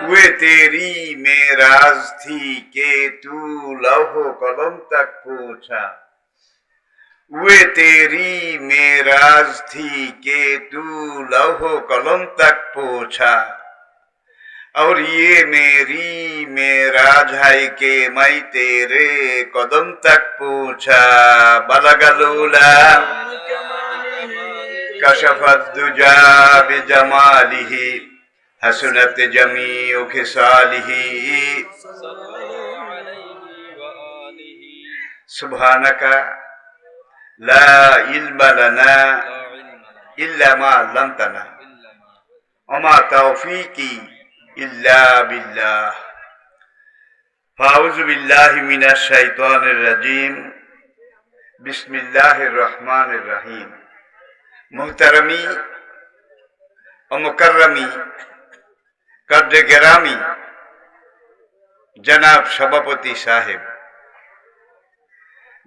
वे तेरी मेराज थी के तू लौहो कलम तक पहुंचा। वे तेरी मेराज थी के तू लौहो कलम तक पहुंचा। और ये मेरी मेराज है कि मैं तेरे कदम तक पहुंचा। बलगलूला कशफत दुजा बिजमालिही हसनत जमीउ खिसालिही। सुब्हानका ला इल्म लना इल्ला मा अल्लमतना वमा तौफीकी इल्ला बिल्लाह। फाउज़ु बिल्लाहि मिनश शैतानिर रजीम। बिस्मिल्लाहिर रहमानिर रहीम। मुहतरमी और मुकर्रमी कद्र गिरामी जनाब सभापति साहेब,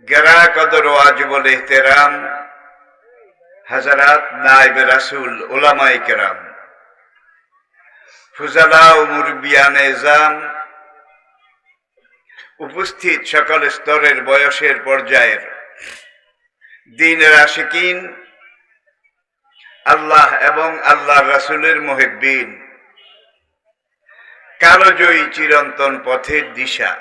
गिरा कदर व वाजिबुल एहतराम हजरात नाइब रसूल उलमाए किराम, ফুজালা ও মুরব্বিয়ানে ইজাম, উপস্থিত সকল স্তরের বয়সের পর্যায়ের দ্বীনের আশিকিন, আল্লাহ এবং আল্লাহর রাসূলের মুহিব্বিন, কালজয়ী চিরন্তন পথের দিশা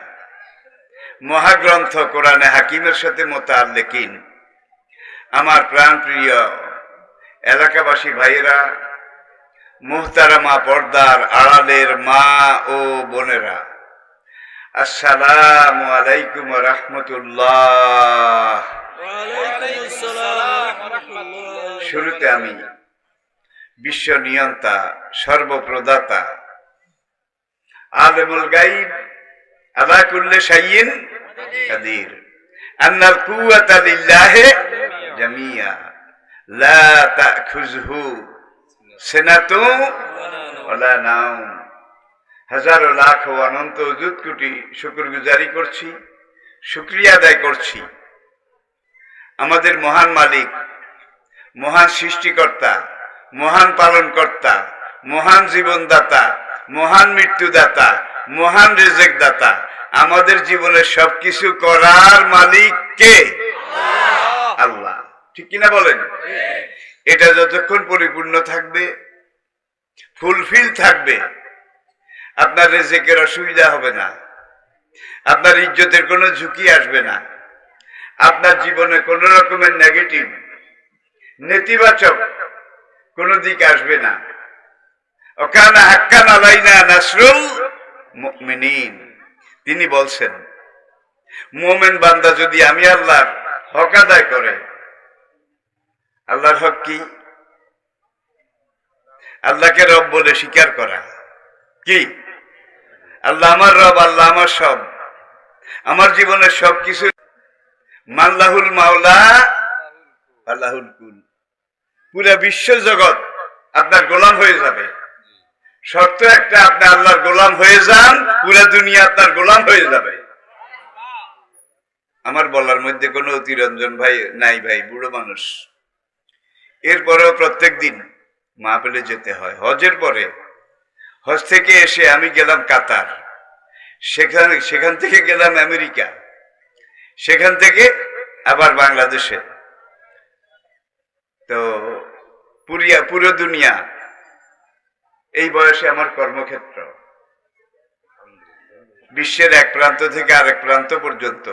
মহাগ্রন্থ কোরআনে হাকিমের সাথে মোতাল্লিকিন আমার প্রাণপ্রিয় এলাকাবাসী ভাইয়েরা, মুহতারামা পর্দার আড়ালের মা ও বোনেরা, আসসালামু আলাইকুম ওয়া রাহমাতুল্লাহ। শুরুতে আমি বিশ্ব নিয়ন্তা, সর্বপ্রদাতা, আলিমুল গায়ব, আলা কুল্লি শাইইন কাদির, আন্নাল কুওয়াতা লিল্লাহি জামিয়া, লা তাখুযহু সিনাতু ওয়ালা নাওম। হাজারো লাখ ও অনন্ত অযুত কোটি শুকরগুজারি করছি, শুকরিয়া আদায় করছি আমাদের মহান মালিক, মহান সৃষ্টিকর্তা, মহান পালনকর্তা, মহান জীবনদাতা, মহান মৃত্যুদাতা, মহান রিজিক দাতা, আমাদের জীবনের সবকিছু করার মালিক কে? আল্লাহ। ঠিক কিনা বলেন? এটা যতক্ষণ পরিপূর্ণ থাকবে, ফুলফিল থাকবে, আপনার রিজিকের অসুবিধা হবে না, আপনার ইজ্জতের কোনো ঝুঁকি আসবে না, আপনার জীবনে কোনো রকমের নেগেটিভ, নেতিবাচক কোনো দিক আসবে না। ওয়াকানা হাক্কান আলাইনা নাসরুল মুমিনিন। তিনি বলছেন, মুমিন বান্দা যদি আমি আল্লাহর হক আদায় করে, আল্লাহর হক কি? আল্লাহকে রব বলে স্বীকার করা। কি? আল্লাহ আমার রব, আল্লাহ আমার সব, আমার জীবনের সবকিছু। মাল্লাহুল মাওলা আল্লাহুল কুল। পুরা বিশ্ব জগৎ আপনার গোলাম হয়ে যাবে। শর্ত একটা, আপনি আল্লাহর গোলাম হয়ে যান, পুরা দুনিয়া আপনার গোলাম হয়ে যাবে। আমার বলার মধ্যে কোনো অতিরঞ্জন ভাই নাই, ভাই বুড়ো মানুষ। এরপরেও প্রত্যেক দিন মাহফিলে যেতে হয়। হজের পরে, হজ থেকে এসে আমি গেলাম কাতার, সেখান থেকে গেলাম আমেরিকা, সেখান থেকে আবার বাংলাদেশে। তো পুরো দুনিয়া এই বয়সে আমার কর্মক্ষেত্র। বিশ্বের এক প্রান্ত থেকে আরেক প্রান্ত পর্যন্ত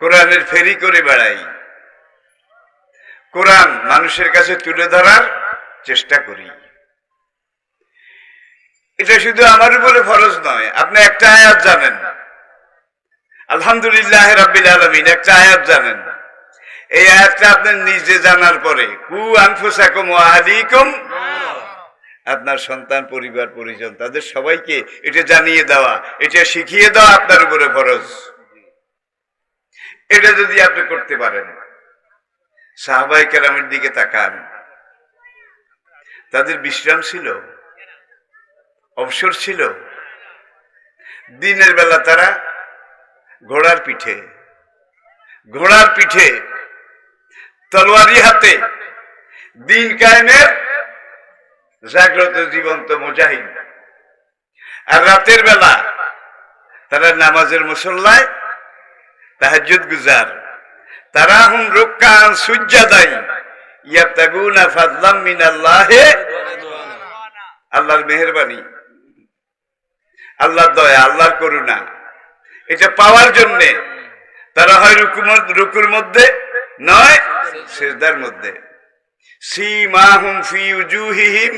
কোরআনের ফেরি করে বেড়াই, কোরআন মানুষের কাছে তুলে ধরার চেষ্টা করি। এটা শুধু আমার উপরে ফরজ নয়। আপনি একটা আয়াত জানেন, আলহামদুলিল্লাহ রাব্বিল আলামিন, একটা আয়াত জানেন। এই আয়াতটা আপনি নিজে জানার পরে, কু আনফুসাকুম ওয়া আহলিকুম, আপনার সন্তান, পরিবার, পরিজন, তাদের সবাইকে এটা জানিয়ে দেওয়া, এটা শিখিয়ে দেওয়া আপনার উপরে ফরজ। এটা যদি আপনি করতে পারেন, সাহাবায়ে কেরামের দিকে তাকান, তাদের বিশ্রাম ছিল, অবসর ছিল। দিনের বেলা তারা ঘোড়ার পিঠে তলোয়ারি হাতে দিন কায়েমের জাগ্রত জীবন্ত মুজাহিদ। আর রাতের বেলা তারা নামাজের মুসল্লায় তাহাজ্জুদ গুজার, তারা হুম রুক্কান সুজ্জাদাই ইয়াবতাগুনা ফাদলাম মিনাল্লাহি, আল্লাহর মেহেরবানি, আল্লাহর দয়া, আল্লাহর করুণা, এটা পাওয়ার জন্য তারা হয় রুকুর মধ্যে নয় সিজদার মধ্যে। সীমাহুম ফি উজুহিহিম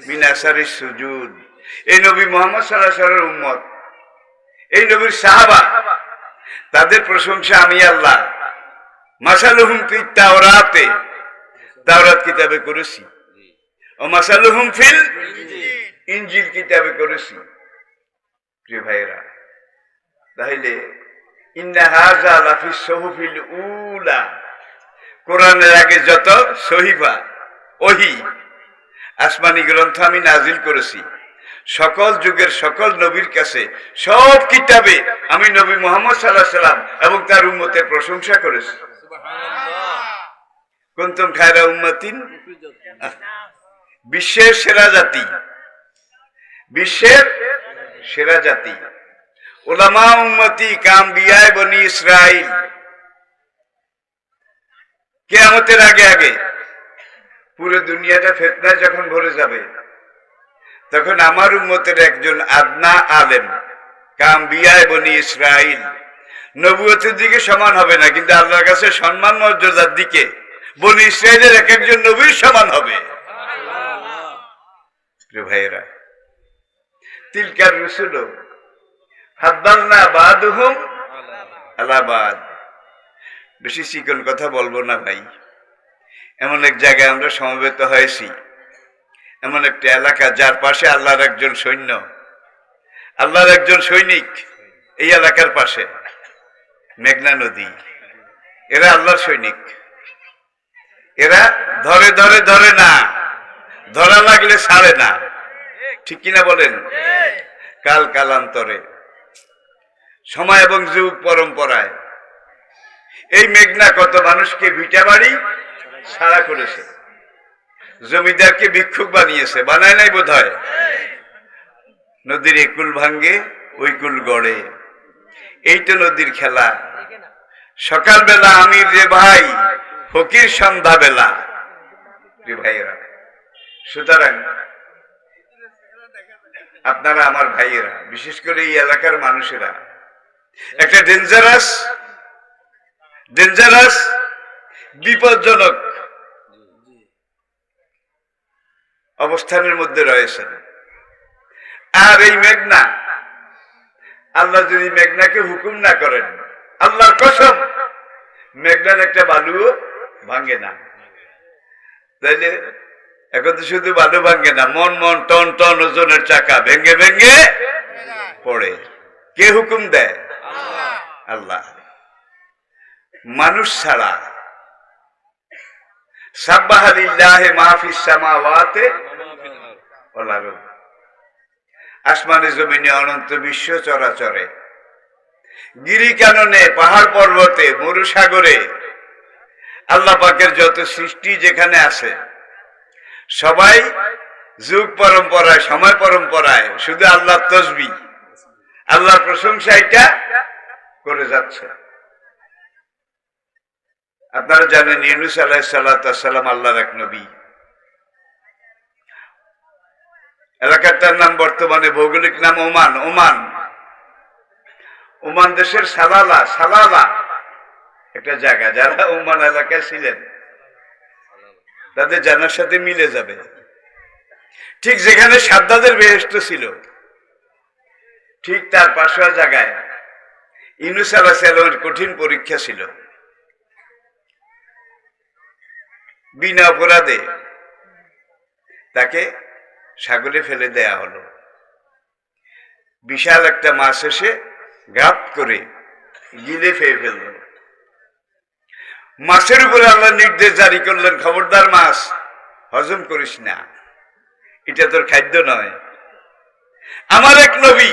মিন আসারিস সুজুদ। এই নবী মুহাম্মদ সাল্লাল্লাহু আলাইহি ওয়াসাল্লামের উম্মত, এই নবীর সাহাবা, তাদের প্রশংসা আমি আল্লাহ মাসালুহুম ফিত তাওরাতে, তাওরাত কিতাবে করেছি, ও মাসালুহুম ফিল ইনজিল কিতাবে করেছি। প্রিয় ভাইয়েরা, তাহলে ইন্না হাযা লাফিস সুহুফিল উলা, কোরআনের আগে যত সহিফা ওহী আসমানি গ্রন্থ আমি নাজিল করেছি, সকল যুগের সকল নবীর কাছে সব কিতাবে আমি নবী মুহাম্মদ সাল্লাল্লাহু আলাইহি সাল্লাম এবং তার উম্মতের প্রশংসা করেছি। কুনতুম খায়রা উম্মাতিন, বিশ্বের সেরা জাতি, বিশ্বের সেরা জাতি। উলামা উম্মতি কাম্বিয়ায়ে বনি ইসরাইল। কিয়ামতের আগে আগে পুরো দুনিয়াটা ফিতনায় যখন ভরে যাবে, তখন আমার উম্মতের একজন আদনা আলেম কাম্বিয়ায়ে বনি ইসরাইল নবুয়তের দিকে সমান হবে না, কিন্তু আল্লাহর কাছে সম্মান মর্যাদার দিকে বনি ইসরাইলের এক একজন নবীর সমান হবে। প্রিয় ভাইয়েরা, তিলকার রুসুল ফাদ্দালনা বাদুহুম আলা বাদ। বেশি চিকন কথা বলবো না ভাই। এমন এক জায়গায় আমরা সমবেত হয়েছি, এমন একটা এলাকা যার পাশে আল্লাহর একজন সৈন্য, আল্লাহর একজন সৈনিক এই এলাকার পাশে মেঘনা নদী। এরা আল্লাহর সৈনিক, এরা ধরে ধরে ধরে না, ধরা লাগলে ছাড়ে না, ঠিক কিনা বলেন? কাল কালান্তরে সময় এবং যুগ পরম্পরায় এই মেঘনা কত মানুষকে ভিটা বাড়ি ছাড়া করেছে, জমিদারকে ভিক্ষুক বানিয়েছে, বানায় নাই বোধ হয়। নদীর একুল ভাঙ্গে ওই কুল গড়ে, এই তো নদীর খেলা। সকালবেলা আমির রে ভাই, ফকির সন্ধ্যা বেলা। ভাইয়েরা, সুতরাং আপনারা আমার ভাইয়েরা, বিশেষ করে এই এলাকার মানুষেরা একটা ডেঞ্জারাস বিপজ্জনক অবস্থানের মধ্যে রয়েছেন। আর এই মেঘনা, আল্লাহ যদি মেঘনাকে হুকুম না করেন, আল্লাহর কসম মেঘনার একটা বালুও ভাঙে না। তাইলে এখন তো শুধু বালু ভাঙে না, মন মন টন টন ওজনের চাকা ভেঙ্গে ভেঙ্গে পড়ে। কে হুকুম দেয়? আল্লাহ। মানুষ ছাড়া সাব্বাহা লিল্লাহি মা ফিস সামাওয়াতি ওয়াল আরদ, আসমানে জমিনে অনন্ত বিশ্ব চরাচরে, গিরি কাননে, পাহাড় পর্বতে, মরুসাগরে, আল্লাহ পাকের যত সৃষ্টি যেখানে আছে সবাই যুগ পরম্পরায়, সময় পরম্পরায় শুধু আল্লাহর তসবিহ, আল্লাহর প্রশংসা এটা করে যাচ্ছে। আপনারা জানেন ইউনূস আলাইহিস সালাতু ওয়াস সালাম আল্লাহর এক নবী। এলাকাটার নাম বর্তমানে ভৌগোলিক নাম ওমান। ওমান দেশের সালালা একটা জায়গা। যারা ওমান এলাকায় ছিলেন তাদের জানার সাথে মিলে যাবে। ঠিক যেখানে সাদ্দাদের বেহেশত ছিল, ঠিক তার পাশের জায়গায় ইউনূস আলাইহিস সালামের কঠিন পরীক্ষা ছিল। বিনা অপরাধে তাকে সাগরে ফেলে দেয়া হলো। বিশাল একটা মাছ এসে ঘাপ করে গিলে খেয়ে ফেলল। মাছের উপরে আল্লাহ নির্দেশ জারি করলেন, খবরদার মাছ হজম করিস না, এটা তোর খাদ্য নয়। আমার এক নবী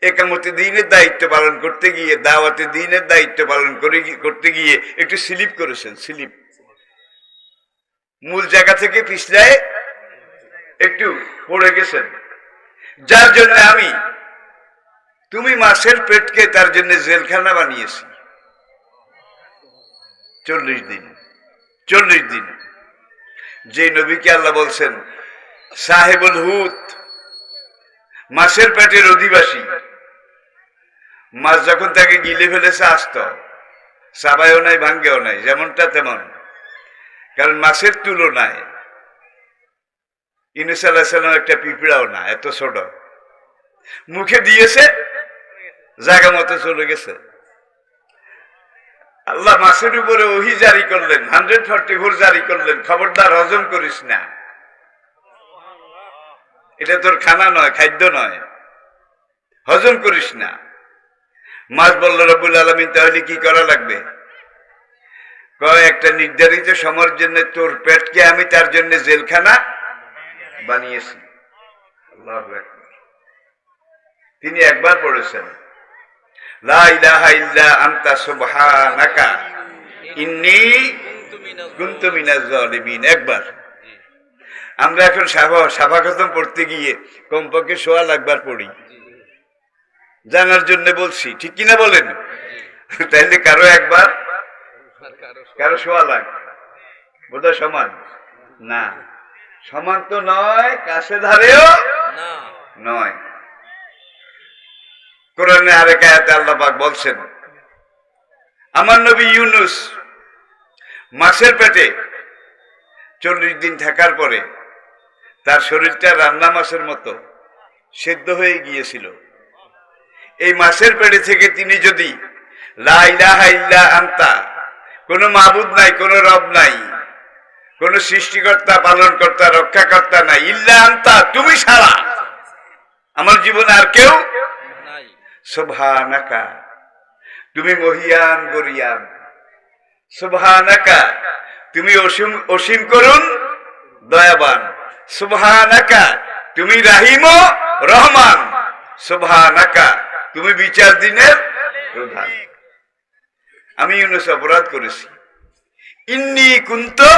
একামতে দ্বীনের দায়িত্ব পালন করতে গিয়ে, দাওয়াতে দ্বীনের দায়িত্ব পালন করতে গিয়ে একটু স্লিপ করেছেন। স্লিপ মূল জায়গা থেকে পিছলায় একটু পড়ে গেছেন। যার জন্য আমি তুমি মাছের পেটকে তার জন্য জেলখানা বানিয়েছি 40 দিন। 40 দিন যে নবীকে আল্লাহ বলছেন সাহেবুল হুত, মাছের পেটের অধিবাসী, মাছ যখন তাকে গিলে ফেলেছে আস্ত, চাবায়ও নাই ভাঙ্গেও নাই, যেমনটা তেমন। কারণ মাছের তুলনায় ইউনূস আলাইহিস সালাম একটা পিঁপড়াও না, এত ছোট। মুখে দিয়েছে, জায়গা মতো চলে গেছে। আল্লাহ মাছের উপরে ওহী জারি করলেন, 144 জারি করলেন, খবরদার হজম করিস না, এটা তোর খানা নয়, খাদ্য নয়, হজম করিস না। মাছ বলল রব্বুল আলামিন তাহলে কি করা লাগবে? কয় একটা নির্ধারিত সময়ের জন্য তোর পেটকে আমি তার জন্য জেলখানা বানিয়েছি। আল্লাহু আকবার। তিনি একবার পড়েছেন লা ইলাহা ইল্লা আনতা সুবহানাকা ইন্নী কুনতু মিনাজ জালিমিন, একবার। আমরা এখন সাফা খতম পড়তে গিয়ে কমপক্ষে 1.25 লাখবার পড়ি, জানার জন্য বলছি, ঠিক কিনা বলেন? তাইলে কারো একবার, কারো 1.25 লাখ, বোধহয় সমান না। সমান তো নয়, কাছে ধারেও নয়। কোরআনে আরেক আয়াতে আল্লাহ পাক বলছেন আমার নবী ইউনূস মাছের পেটে 40 দিন থাকার পরে তার শরীরটা রান্না মাছের মতো সেদ্ধ হয়ে গিয়েছিল। এই মাছের পেটে থেকে তিনি যদি লা ইলাহা ইল্লা আনতা, কোনো মাবুদ নাই, কোনো রব নাই, কোনো সৃষ্টিকর্তা, পালনকর্তা, রক্ষাকর্তা নাই, ইল্লা আনতা, তুমি ছাড়া আমার জীবনে আর কেউ নাই, সুবহানাকা, তুমি মহিয়ান গরিয়ান, সুবহানাকা, তুমি অসীম করুন দয়াবান, সুবহানাকা, তুমি রাহিম ও রহমান, সুবহানাকা, তুমি বিচার দিনের প্রধান। আমি ইউনূস অপরাধ করেছি, ইন্নী কুনতু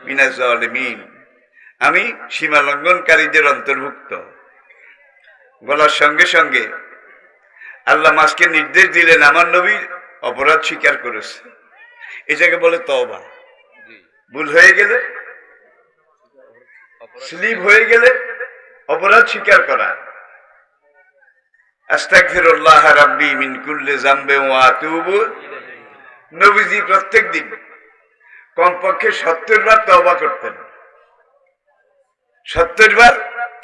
মিনাজ জালিমিন, আমি সীমা লঙ্ঘনকারীদের অন্তর্ভুক্ত। বলার সঙ্গে সঙ্গে আল্লাহ মাসকে নির্দেশ দিলেন আমার নবী অপরাধ স্বীকার করেছে। এটাকে বলে তওবা। ভুল হয়ে গেলে, স্লিপ হয়ে গেলে অপরাধ স্বীকার করা। আস্তাগফিরুল্লাহ রাব্বি মিন কুল্লি যামবিন ওয়া আতুবু। নবীজি প্রত্যেক দিন কমপক্ষে 70 বার তওবা করতেন, 70 বার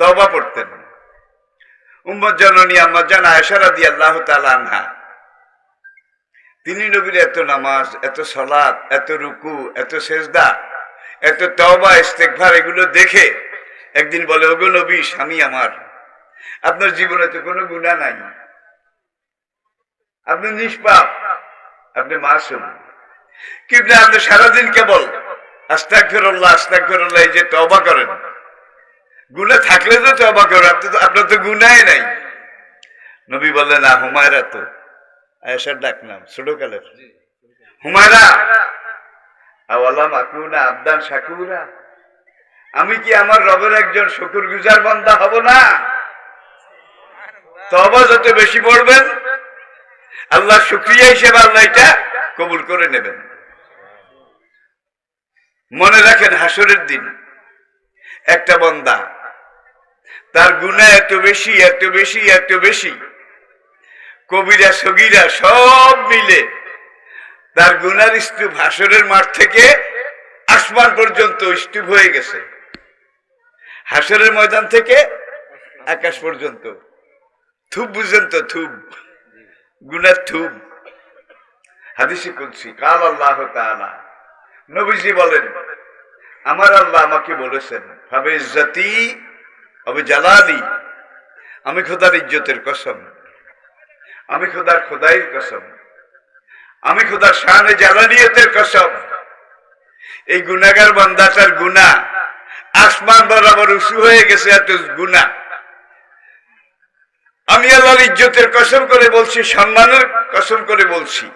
তওবা পড়তেন। উম্মত জননী আম্মা জান আয়েশা রাদিয়াল্লাহু তাআলা আনহা, তিনি নবীর এত নামাজ, এত সালাত, এত রুকু, এত সেজদা, এত তওবা ইস্তেগফার, এগুলো দেখে একদিন বলে, ওগো নবী, স্বামী আমার, আপনার জীবনে তো কোনো গুনাহ নাই, আপনি নিষ্পাপ, আপনি মাসুম, কিন্তু আপনি সারাদিন কেবল আস্তাগফিরুল্লাহ আস্তাগফিরুল্লাহ এই যে তওবা করেন। গুনাহ থাকলে তো তওবা করেন, আপনার তো গুনাহই নাই। নবী বললেন, না, হুমায়রা তো, আয়েশার ডাক নাম, ছোটকালের, হুমায়রা, আওয়ালাম আকুনা আবদান শাকুরা, আমি কি আমার রবের একজন শুকরগুজার বান্দা হব না? তওবা যত বেশি পড়বেন, আল্লাহ শুকরিয়া হিসেবে আল্লাহ এটা কবুল করে নেবেন। মনে রাখেন, হাসরের দিন একটা বান্দা, তার গুনাহ এত বেশি, এত বেশি, এত বেশি, কবিরা সগীরা সব মিলে তার গুনার স্তূপ হাসরের মাঠ থেকে আসমান পর্যন্ত স্তূপ হয়ে গেছে। হাসরের ময়দান থেকে আকাশ পর্যন্ত থুপ, বুঝেন তো, থুপ, গুনার থুপ। হাদিসে কুদসি, কাল আল্লাহ তাআলা, নবীজি বলেন, আমার আল্লাহ আমাকে বলেছেন, ফাবে ইজ্জতি আবে জালালি, আমি খোদার ইজ্জতের কসম, আমি খোদার খোদাইর কসম, আমি খোদার শানে জালালিয়তের কসম, এই গুনাহগার বান্দাটার গুনাহ আসমান বরাবর উঁচু হয়ে গেছে, এত গুনাহ। আমি আল্লাহর ইজ্জতের কসম করে বলছি, সম্মানের কসম করে বলছি,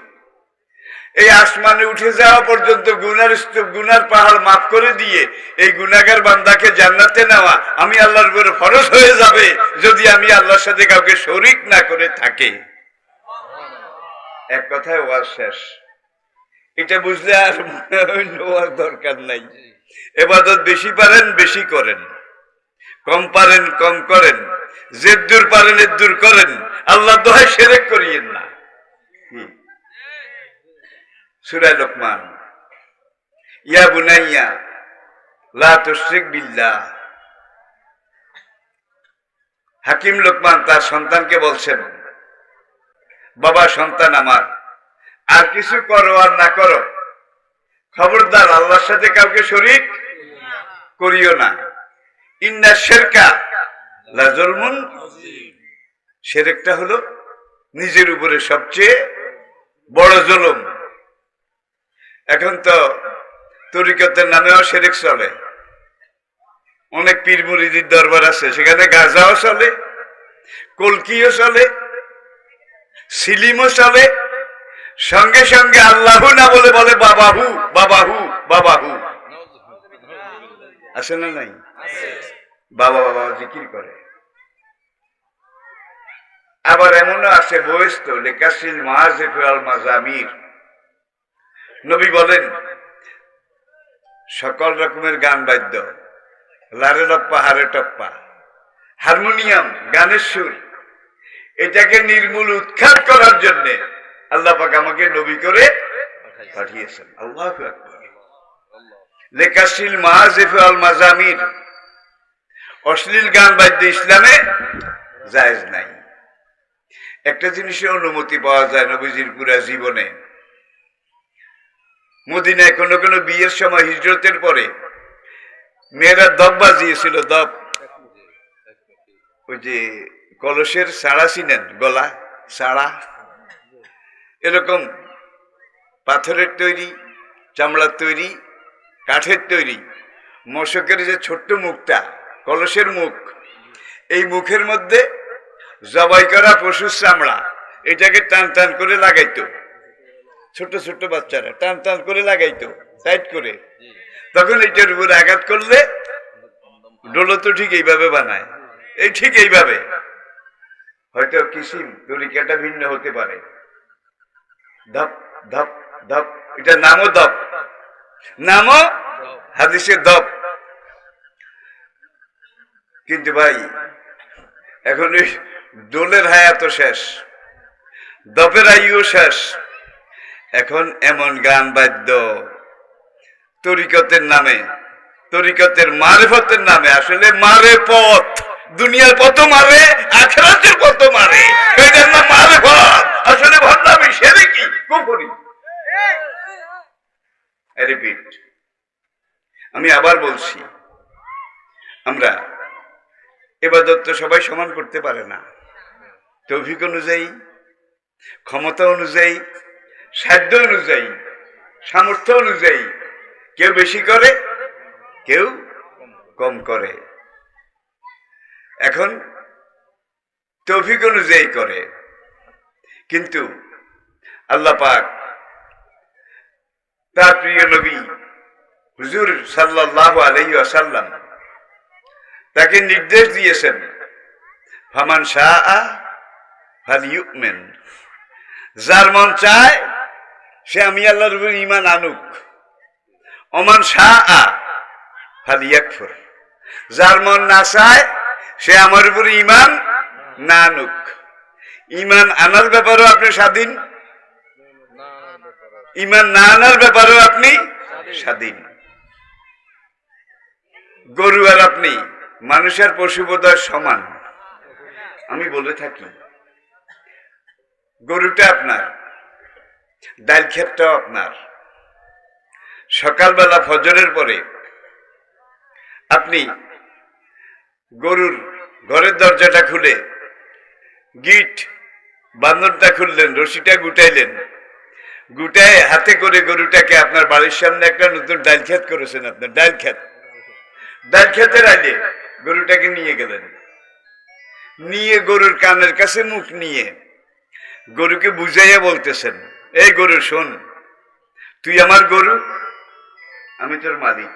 এই আসমানে উঠে যাওয়া পর্যন্ত গুনার স্তূপ, গুনার পাহাড় মাফ করে দিয়ে এই গুনাহগার বান্দাকে জান্নাতে নেওয়া আমি আল্লাহর উপরে ফরজ হয়ে যাবে। আমি আল্লাহর সাথে কাউকে শরীক না করে থাকে, এক কথায় ওয়াজ শেষ। এটা বুঝলে আর অন্য ওয়াজ দরকার নাই। ইবাদত বেশি পারেন বেশি করেন, কম পারেন কম করেন, যেদ্দুর পারেন এদ্দুর করেন, আল্লাহ দোহাই শিরক করিয়েন না। সূরা লোকমান, ইয়া বুনাইয়া লা তুশরিক বিল্লাহ। হাকিম লোকমান তার সন্তানকে বলছেন, বাবা সন্তান আমার, আর কিছু করো আর না করো, খবরদার আল্লাহর সাথে কাউকে শরীক করিও না। ইন্না শিরকা লা যুলমুন, শিরকটা হলো নিজের উপরে সবচেয়ে বড় জুলুম। এখন তো তরিকতের নামেও শিরক চলে, অনেক পীর মুরিদির দরবার আছে, সেখানে গাঁজাও চলে, কলকিও চলে, সিলিমও চলে, সঙ্গে সঙ্গে আল্লাহু না বলে বলে বাবাহু বাবাহু বাবাহু। আছে না নাই? বাবা বাবা জিকির করে। আবার এমনও আছে বয়স্ত লেকাসিল মাজিফ আল মাজামির, নবী বলেন সকল রকমের গান বাদ্য, লারে টপ্পা হারে টপ্পা, হারমোনিয়াম, গানের সুর, এটাকে নির্মূল উৎখাত করার জন্য আল্লাহ পাক আমাকে নবী করে পাঠিয়েছেন। আল্লাহু আকবার। লেকাসিল মাজিফ আল মাজামির, অশ্লীল গান বাদ্য ইসলামে জায়েজ নাই। একটা জিনিসের অনুমতি পাওয়া যায় নবীজির পুরা জীবনে। মদিনায় কোনো কোনো বিয়ের সময় হিজরতের পরে মেয়েরা দব বাজিয়েছিল। দব, ওই যে কলসের সাড়া চিনেন, গলা সাড়া, এরকম পাথরের তৈরি, চামড়ার তৈরি, কাঠের তৈরি, মশকের যে ছোট্ট মুখটা, কলসের মুখ, এই মুখের মধ্যে জবাই করা পশুর চামড়া, এটাকে টান টান করে লাগাইতো। ছোট ছোট বাচ্চারা টান টান করে লাগাইতো টাইট করে। তখন এইটার উপর আঘাত করলে ডোলো তো ঠিক এইভাবে বানায়, এই ঠিক এইভাবে। হয়তো কিসিম তরিকাটা ভিন্ন হতে পারে। ধপ ধপ ধপ, এটা নামও ধপ, নামও হাদিসে ধপ। কিন্তু ভাই এখন এই ডোলের হায়াতও শেষ, ধপের আয়ুও শেষ। এখন এমন গান বাদ্য তরিকতের নামে, তরিকতের মারেফতের নামে, আসলে মারে পথ, দুনিয়ার পথ মারে, আখিরাতের পথ মারে, এটার নাম মারেফত। আসলে ভণ্ডামি, শিরকি, কুফরি। রিপিট, আমি আবার বলছি, আমরা ইবাদত তো সবাই সমান করতে পারে না। তৌফিক অনুযায়ী, ক্ষমতা অনুযায়ী, সাধ্য অনুযায়ী, সামর্থ্য অনুযায়ী কেউ বেশি করে, কেউ কম করে। এখন তৌফিক অনুযায়ী করে, কিন্তু আল্লাহ পাক তার প্রিয় নবী হুজুর সাল্লাল্লাহু আলাইহি ওয়াসাল্লাম তাকে নির্দেশ দিয়েছেন, ফামান শাআ ফালিউমিন, যার মন চায় সে আমি আল্লাহর উপর ঈমান আনুক। ওমান শাআ ফালিয়াকফুর, যার মন না চায় সে আমার উপর ঈমান না আনুক। ঈমান আনার ব্যাপারেও আপনি স্বাধীন, ঈমান না আনার ব্যাপারেও আপনি স্বাধীন। গরু আর আপনি, মানুষের পশু বোধহয় সমান। আমি বলে থাকি, গরুটা আপনার, ডাল ক্ষেতটাও আপনার। সকালবেলা ফজরের পরে আপনি গরুর ঘরের দরজাটা খুলে গিট বান্ধনটা খুললেন, রশিটা গুটাইলেন, গুটায় হাতে করে গরুটাকে আপনার বাড়ির সামনে একটা নতুন ডাল ক্ষেত করেছেন, আপনার ডাল ক্ষেত, ডাল ক্ষেতের আগে গরুটাকে নিয়ে গেলেন, নিয়ে গরুর কানের কাছে মুখ নিয়ে গরুকে বুঝাইয়া বলতেছেন, এই গরু শোন, তুই আমার গরু, আমি তোর মালিক,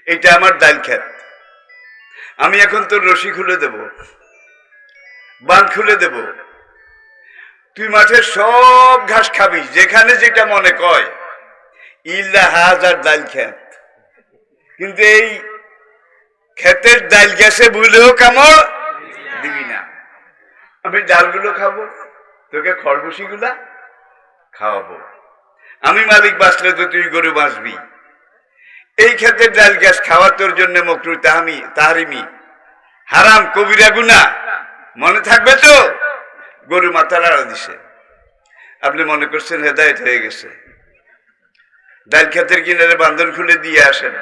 এটা আমার ডাল ক্ষেত, আমি এখন তোর রশি খুলে দেব, বাঁধ খুলে দেব, তুই মাঠের সব ঘাস খাবি, যেখানে যেটা মনে কয়, ইল্লা হাজার ডাল খেত। কিন্তু এই ক্ষেতের ডাল গেছে বুঝলেও কামড় দিবি না। আমি ডালগুলো খাবো, তোকে খরগোশি গুলা খাওয়াবো। আমি মালিক বাঁচলে তো তুই গরু বাঁচবি। এই ক্ষেতের ডাল গাছ খাওয়া তোর জন্য মকরু তাহারিমি, হারাম, কবিরা গুনাহ, মনে থাকবে তো? গরু মাথা লাড়া দিছে, আপনি মনে করছেন হেদায়েত হয়ে গেছে। ডাল ক্ষেতের কিনারে বান্ধন খুলে দিয়ে আসেন,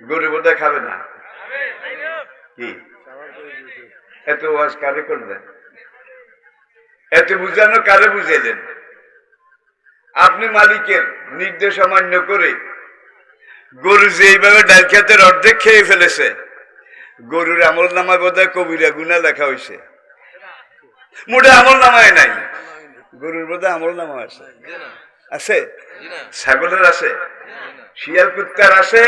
গরু বোধহয় খাবে না। কি এত ওয়াজ কারে করলেন? এত বুঝানো কারে বুঝাইলেন? আপনি মালিকের নির্দেশ অমান্য করে গরু যে এইভাবে ডাল ক্ষেতের অর্ধেক খেয়ে ফেলেছে, গরুর আমল নামায় বোধহয় কবিরা গুনাহ লেখা হয়েছে। মোটে আমল নামায় নাই, গরুর বোধহয় আমল নামা আছে। আছে? ছাগলের আছে? শিয়াল কুত্তার আছে?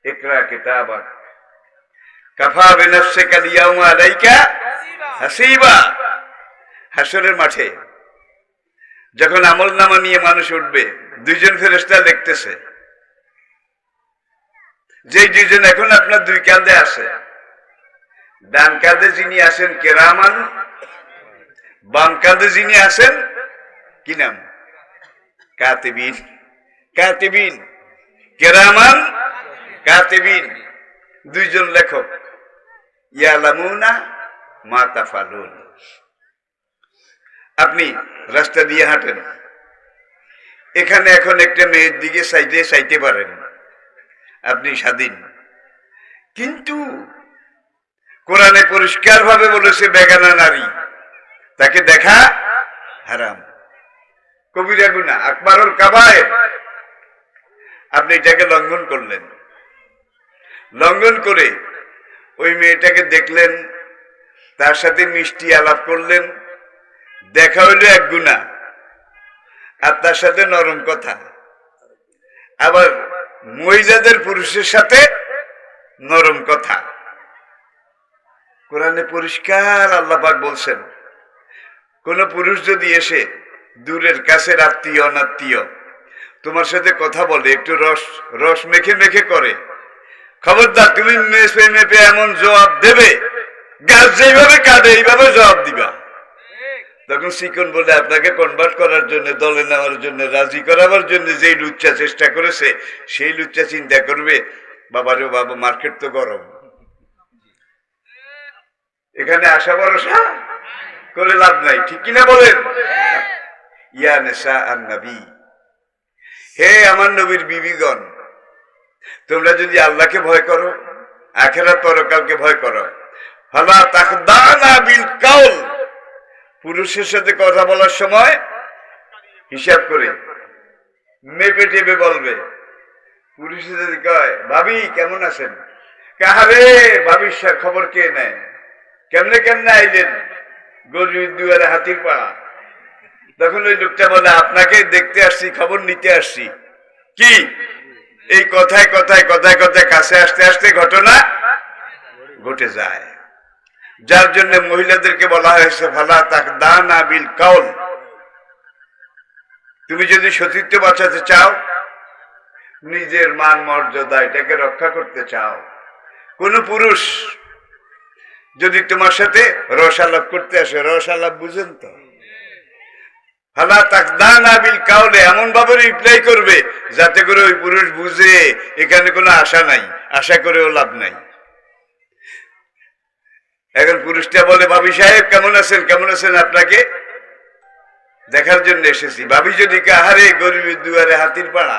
ইকরা কিতাবাক কাফা বিনাফসিকা আল-ইয়াওমা আলাইকা হাসিবা। হাসরের মাঠে যখন আমল নামা নিয়ে মানুষ উঠবে, দুইজন ফেরেশতা লিখতেছে, যেই দুইজন এখন আপনার দুই কাঁধে আছে। ডান কাঁধে যিনি আছেন কেরামান, বাম কাঁধে যিনি আছেন কি নাম? কাতিবিন। কাতিবিন, কেরামান, কাতিবিন, দুইজন লেখক। ইয়ালামুনা মা তাফালুন। আপনি রাস্তা দিয়ে হাঁটেন, এখানে এখন একটা মেয়ের দিকে চাইতে পারেন, আপনি স্বাধীন। কিন্তু কোরআনে পরিষ্কার ভাবে বলেছে বেগানা নারী তাকে দেখা হারাম, কবিরা গুনাহ, আকবারুল কাবায়ের। আপনি এটাকে লঙ্ঘন করলেন, লঙ্ঘন করে ওই মেয়েটাকে দেখলেন, তার সাথে মিষ্টি আলাপ করলেন, দেখা হইল এক গুনাহ, আর তার সাথে নরম কথা। আবার মহিলাদের পুরুষের সাথে নরম কথা। কোরআনে পরিষ্কার আল্লাহ পাক বলছেন, কোন পুরুষ যদি এসে দূরের কাছের আত্মীয় অনাত্মীয় তোমার সাথে কথা বলে, একটু রস রস মেখে মেখে করে, খবরদার তুমি মেপে এমন জবাব দেবে, গাছ যেইভাবে কাঁদে এইভাবে জবাব দিবা। তখন চিকন বলে আপনাকে কনভার্ট করার জন্য, দলে নেওয়ার জন্য, রাজি করাবার জন্য যেই লুচ্চা চেষ্টা করেছে, সেই লুচ্চা চিন্তা করবে, বাবারে বাবা মার্কেট তো গরম, এখানে আশা ভরসা করে লাভ নাই। ঠিক কিনা বলেন? ইয়া নিসা আন-নবী, হে আমার নবীর বিবিগণ, তোমরা যদি আল্লাহকে ভয় করো, আখিরাত পরকালকে ভয় করো, ফালা তাখদানা বিল কাউল, পুরুষের সাথে কথা বলার সময় হিসাব করে মেপে টেপে বলবে। পুরুষে যদি কয় ভাবি কেমন আছেন, কাহারে ভাবির খবর কে নেয়, কেমনে কেমনে আইলেন, গরুর দুয়ারে হাতির পাড়া, তখন ওই লোকটা বলে আপনাকে দেখতে আসছি, খবর নিতে আসছি। কি এই কথায় কথায় কথায় কথায় কাছে আসতে আসতে ঘটনা ঘটে যায়। যার জন্য মহিলাদেরকে বলা হয়েছে ফালা তাখদানা বিল কাউল। তুমি যদি সতীত্ব বাঁচাতে চাও, নিজের মান মর্যাদা এটাকে রক্ষা করতে চাও, কোন পুরুষ যদি তোমার সাথে রস আলাপ করতে আসে, রস আলাপ বুঝেন তো, ফালা তাখদানা বিল কাউলে এমন ভাবে রিপ্লাই করবে যাতে করে ওই পুরুষ বুঝে এখানে কোনো আশা নাই, আশা করেও লাভ নাই। এখন পুরুষটা বলে ভাবি সাহেব কেমন আছেন, কেমন আছেন, আপনাকে দেখার জন্য এসেছি। ভাবি যদি কাহারে গরিবের দুয়ারে হাতির পাড়া,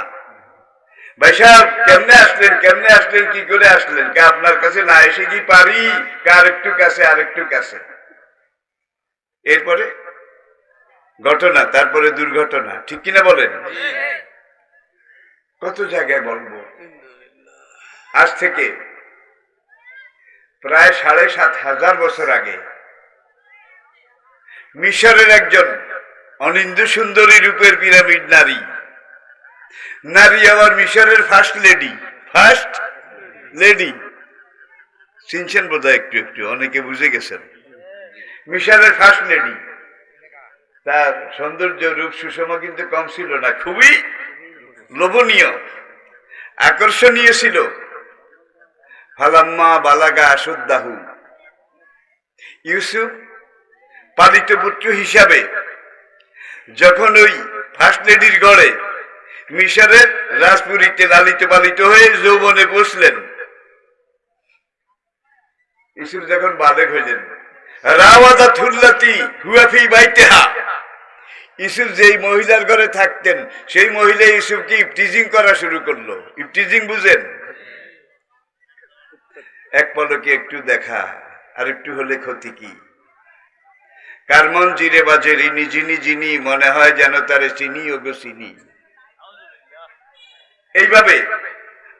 ভাই সাহেব কেমনে আসলেন, কেমনে আসলেন, কি করে আসলেন, কে আপনার কাছে না এসে কি পারি, কার একটু কাছে আর একটু কাছে। এরপরে ঘটনা, তারপরে দুর্ঘটনা। ঠিক কিনা বলেন? কত জায়গায় বলবো। আজ থেকে প্রায় ৭,৫০০ বছর আগে মিশরের একজন অনিন্দ্য সুন্দরী রূপের পিরামিড নারী, নারী আবার মিশরের ফার্স্ট লেডি, চিনছেন বোধহয় একটু একটু, অনেকে বুঝে গেছেন। মিশরের ফার্স্ট লেডি। তার সৌন্দর্য রূপ সুষমা কিন্তু কম ছিল না, খুবই লোভনীয় আকর্ষণীয় ছিল। ফালাম্মা বালাগা আশুদ্দাহু, ইউসুফ পালিত পুত্র হিসাবে যখন ওই ফার্স্ট লেডির গড়ে মিশরের রাজপুরীতে লালিত পালিত হয়ে যৌবনে পৌঁছলেন, ইউসুফ যখন বালেগ হইলেন, রাওয়াদাতুল্লাতি হুয়া ফি বাইতিহা, ইউসুফ যেই মহিলার ঘরে থাকতেন সেই মহিলা ইউসুফকে ইফটিজিং করা শুরু করলো। ইফটিজিং বুঝেন? এক পলকে একটু দেখা, আর একটু হলে ক্ষতি কি? কার মন জিরে বাজে রিনি জিনি জিনি, মনে হয় যেন তারে চিনি ও গো চিনি। এইভাবে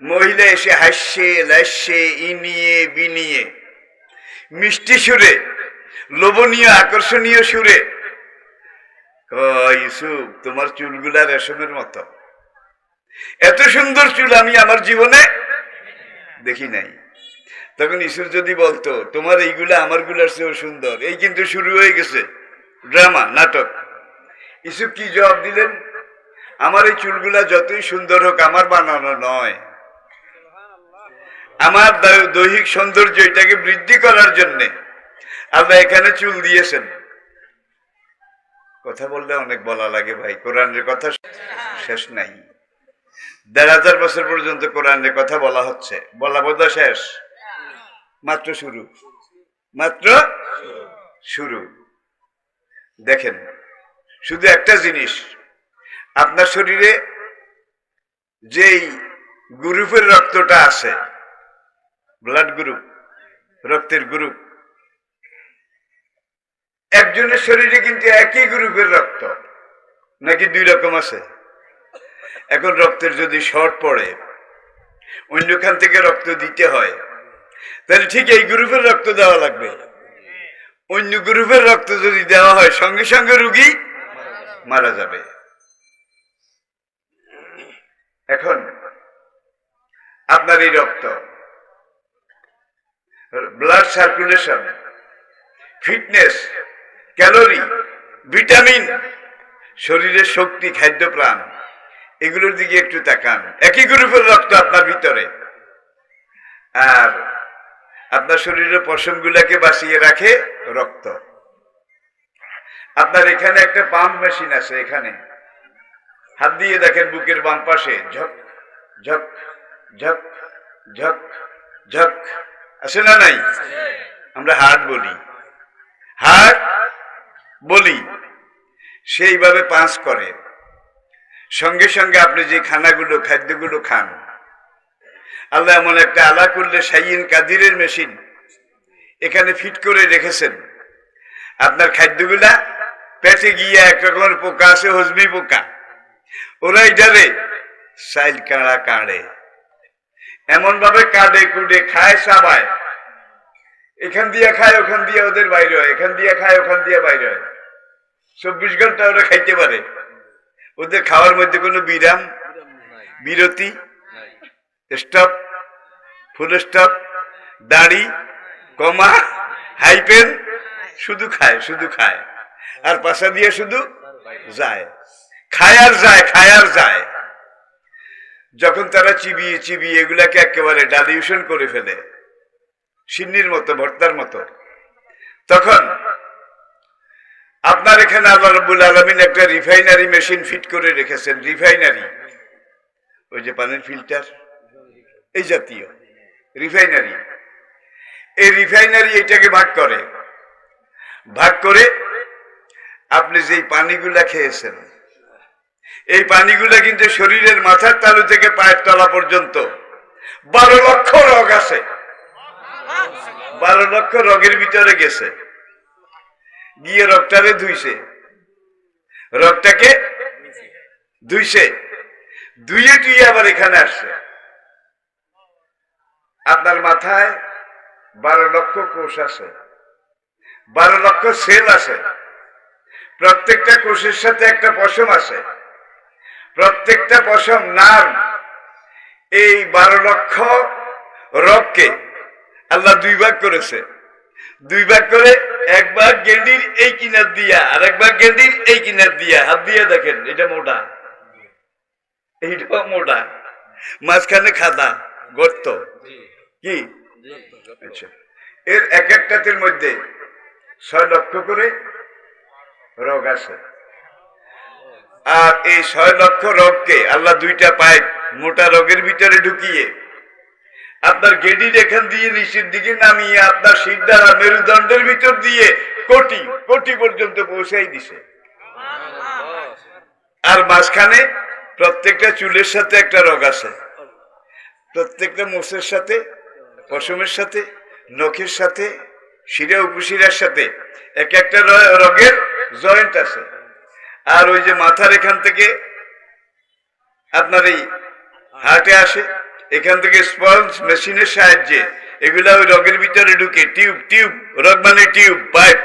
মহিলা এসে হাসছে লাসছে ইনিয়ে বিনিয়ে মিষ্টি সুরে, লোভনীয় আকর্ষণীয় সুরে, ইউসুফ তোমার চুলগুলা রেশমের মতো, এত সুন্দর চুল আমি আমার জীবনে দেখি নাই। তখন ইউসুফ যদি বলতো তোমার এইগুলা আমার গুলার চেয়েও সুন্দর, এই কিন্তু শুরু হয়ে গেছে ড্রামা, নাটক। ইউসুফ কি জবাব দিলেন? আমার এই চুলগুলা যতই সুন্দর হোক আমার বানানো নয়, আমার দৈহিক সৌন্দর্য এটাকে বৃদ্ধি করার জন্য আল্লাহ এখানে চুল দিয়েছেন। কথা বললে অনেক বলা লাগে ভাই, কোরআনের কথা শেষ নাই। ১,৫০০ বছর পর্যন্ত কোরআনের কথা বলা হচ্ছে, বলা বোধা শেষ, মাত্র শুরু, মাত্র শুরু। দেখেন শুধু একটা জিনিস, আপনার শরীরে যেই গ্রুপের রক্তটা আছে, ব্লাড গ্রুপ, রক্তের গ্রুপ, একজনের শরীরে কিন্তু একই গ্রুপের রক্ত, নাকি দুই রকম আছে? এখন রক্তের যদি শর্ট পড়ে, অন্যখান থেকে রক্ত দিতে হয়, তাহলে ঠিক এই গ্রুপের রক্ত দেওয়া লাগবে। অন্য গ্রুপের রক্ত যদি দেওয়া হয় সঙ্গে সঙ্গে রোগী মারা যাবে। এখন আপনার এই রক্ত, blood circulation, fitness, calorie, vitamin, শরীরের শক্তি, খাদ্য প্রাণ, এগুলোর দিকে একটু তাকান। একই গ্রুপের রক্ত আপনার ভিতরে, আর আপনার শরীরের পশমগুলাকে বাঁচিয়ে রাখে রক্ত। আপনার এখানে একটা পাম্প মেশিন আছে, এখানে হাত দিয়ে দেখেন বুকের বাম পাশে ঝক ঝক ঝক ঝক ঝক আছে না নাই? আমরা হার্ট বলি, হার্ট বলি, সেইভাবে পাঁচ করে। সঙ্গে সঙ্গে আপনি যে খানাগুলো, খাদ্যগুলো খান, আল্লাহ এমন একটা আলা করলে শাইন কাদিরের মেশিন এখানে ফিট করে রেখেছেন। আপনার খাদ্যগুলা পেটে গিয়ে এক রকমের পোকা আছে, হজমি পোকা, ওরা এটারে সাইল কাঁড়া কাঁড়ে, এমন ভাবে কাঁড়ে কুড়ে খায়, চাবায়, এখান দিয়ে খায় ওখান দিয়ে ওদের বাইরে হয়, এখান দিয়ে খায় ওখান দিয়ে বাইরে হয়। ২৪ ঘন্টা ওরা খাইতে পারে, ওদের খাওয়ার মধ্যে কোনো বিরাম, বিরতি, স্টপ, ফুল স্টপ, দাড়ি, কমা, হাইপেন, শুধু খায়, শুধু খায়, আর পাশা দিয়ে শুধু যায়, খায় আর যায়, খায় আর যায়। যখন তারা চিবিয়ে চিবিয়ে এগুলাকে একেবারে ডালিউশন করে ফেলে, সিন্নির মতো, ভর্তার মতো, তখন আপনার এখানে আল্লাহ রাব্বুল আলামিন একটা রিফাইনারি মেশিন ফিট করে রেখেছেন। রিফাইনারি, ওই যে পানির ফিল্টার, এই জাতীয় রিফাইনারি। এই রিফাইনারি এটাকে ভাগ করে, ভাগ করে আপনি যেই পানিগুলা খেয়েছেন, এই পানিগুলা কিন্তু শরীরের মাথার তালু থেকে পায়ের তলা পর্যন্ত 12 লক্ষ রোগ আছে, 12 লক্ষ রোগের ভিতরে গেছে, গিয়ে রক্তটারে ধুইছে, রক্তটাকে ধুইছে, ধুয়ে টুয়ে আবার এখানে আসছে। আপনার মাথায় 12 লক্ষ কোষ আছে, 12 লক্ষ সেল আছে, প্রত্যেকটা কোষের সাথে একটা পশম আছে, প্রত্যেকটা পশম নার্ভ। এই 12 লক্ষ রগকে আল্লাহ দুই ভাগ করেছে, দুই ভাগ করে একবার গেন্ডির এই কিনার দিয়া আর একবার গেন্ডির এই কিনার দিয়া হাত দিয়ে দেখেন, এটা মোটা, এইটাও মোটা, মাঝখানে খাদা গর্ত। কি আচ্ছা, এর এক একটাতের মধ্যে 6 লক্ষ করে রোগ আছে। আর এই 6 লক্ষ রোগকে আল্লাহ 2টা পাইপ মোটা রোগের ভিতরে ঢুকিয়ে আপনার গেডির এখান দিয়ে নিচের দিকে নামিয়ে আপনার শিরদাঁড়া মেরুদণ্ডের ভিতর দিয়ে কোটি কোটি পর্যন্ত পৌঁছাই দিছে। আর মাঝখানে প্রত্যেকটা চুলের সাথে একটা রোগ আছে, প্রত্যেকটা মোষের সাথে, পশমের সাথে, নখের সাথে, শিরা উপশিরার সাথে এক একটা রোগের জয়েন্ট আছে। আর ওই যে মাথার এখান থেকে আপনার এই হার্টে আসে, এখান থেকে স্পঞ্জ মেশিনের সাহায্যে এগুলা ওই রোগের ভিতরে ঢুকে টিউব, টিউব রোগ মানে টিউব, পাইপ,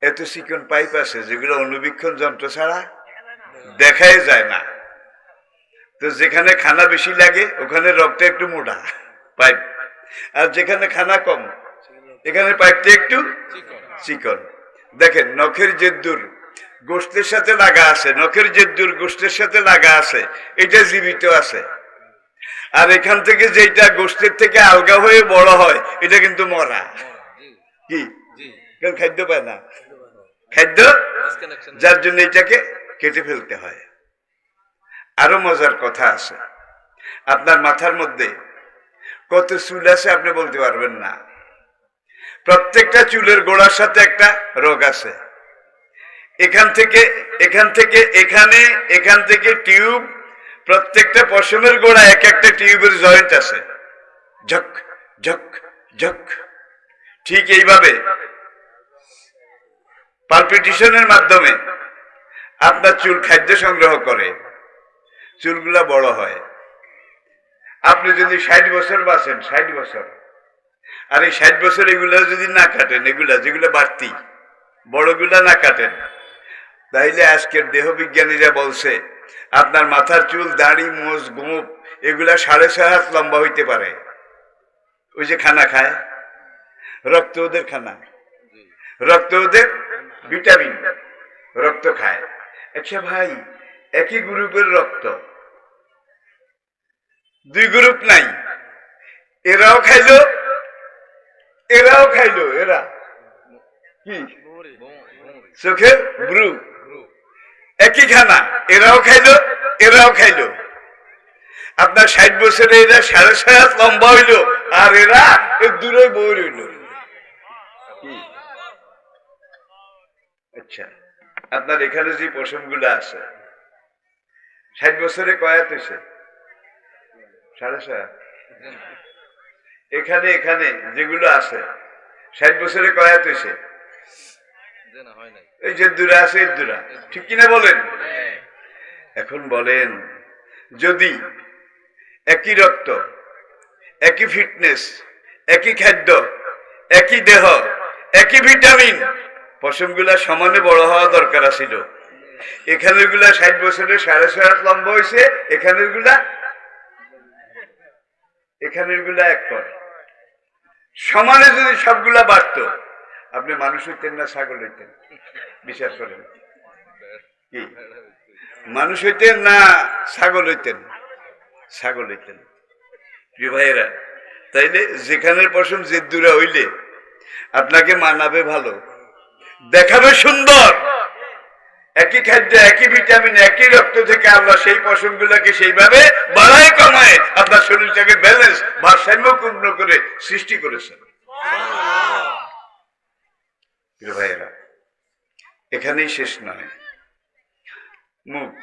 এত চিকন পাইপ আছে যেগুলো অনুবীক্ষণ যন্ত্র ছাড়া দেখাই যায় না। তো যেখানে খানা বেশি লাগে ওখানে রোগটা একটু মোটা পাইপ, আর যেখানে খানা কম এখানে পাইপটা একটু চিকন। দেখেন নখের যে দূর গোষ্ঠের সাথে লাগা আছে, নখের যে দূর গোষ্ঠের সাথে লাগা আছে, এটা জীবিত আছে। আর এখান থেকে যেটা গোষ্ঠের থেকে আলগা হয়ে বড় হয় এটা কিন্তু মরা। কি খাদ্য পায় না, খাদ্য, যার জন্য এটাকে কেটে ফেলতে হয়। আরো মজার কথা আছে, আপনার মাথার মধ্যে কত চুল আছে আপনি বলতে পারবেন না। প্রত্যেকটা চুলের গোড়ার সাথে একটা রোগ আছে। এখান থেকে এখানে, এখান থেকে টিউব, প্রত্যেকটা পশমের গোড়া এক একটা টিউবের জয়েন্ট আছে, ঝক ঝক ঝক। ঠিক এইভাবে পালপিটেশনের মাধ্যমে আপনার চুল খাদ্য সংগ্রহ করে, চুলগুলা বড় হয়। আপনি যদি 60 বছর বাঁচেন, 60 বছর, আর এই 60 বছর এগুলা যদি না কাটেন, এগুলা যেগুলো বাড়তি বড়গুলা না কাটেন, তাইলে আজকের দেহ বিজ্ঞানীরা বলছে আপনার মাথার চুল, দাড়ি, মোজ, গোঁপ এগুলা 6.5 হাত লম্বা হইতে পারে। ওই যে খানা খায়, রক্ত ওদের খানা, রক্ত ওদের ভিটামিন, রক্ত খায়। আচ্ছা ভাই, একই গ্রুপের রক্ত, 2 গ্রুপ নাই, এরাও খাইলো এরাও খাইলো, এরা কি চোখের ব্রু, একই খানা, এরাও খাইলো এরাও খাইলো। আপনার 60 বছরে এরা 6.5 হাত লম্বা হইলো, আর এরা দূরে বই রইল। আচ্ছা, আপনার এখানে যে পশম গুলা আছে 60 বছরে কয়াত হয়েছে? 6.5। এখানে এখানে যেগুলো আছে 60 বছরে কয়াত হয়েছে? এই যে দূরে আছে, এর দূরা, ঠিক কিনা বলেন? এখন বলেন, যদি একই রক্ত, একই ফিটনেস, একই খাদ্য, একই দেহ, একই ভিটামিন, পশমগুলা সমানে বড় হওয়া দরকার ছিল। এখানের গুলা 60 বছরে 6.5 হাত লম্বা হয়েছে, এখানের গুলা 1 পর। সমানে যদি সবগুলা বাড়ত, আপনি মানুষ হইতেন না ছাগল হইতেন? বিচার করেন, কি মানুষ হইতেন না ছাগল হইতেন? ছাগল হইতেন। প্রিয় ভাইয়েরা, তাইলে যেখানের পশম যে দূরে হইলে আপনাকে মানাবে ভালো, দেখাবে সুন্দর, একই খাদ্য, একই ভিটামিন, একই রক্ত থেকে আল্লাহ সেই পশম গুলাকে সেইভাবে বাড়ায় কমায় আপনার শরীরটাকে ব্যালেন্স, ভারসাম্যপূর্ণ করে সৃষ্টি করেছেন। প্রিয় ভাইয়েরা, এখানেই শেষ নয়। মুখ,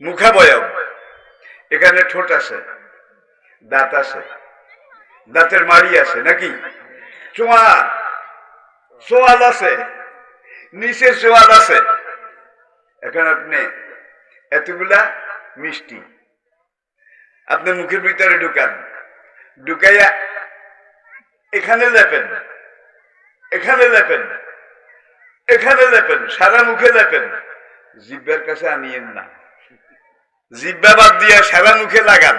মুখাবয়ব, এখানে ঠোঁট আছে, দাঁত আছে, দাঁতের মাড়ি আছে নাকি, সোয়াল আছে, নিচের সোয়াল আছে। এখন আপনি এতগুলা মিষ্টি আপনার মুখের ভিতরে ঢুকান, ঢুকাইয়া এখানে লেপেন, এখানে লেপেন, এখানে লেপেন, সারা মুখে লেপেন, জিহ্বার কাছে আনিয়েন না, জিহ্বা বাদ দিয়া সারা মুখে লাগান।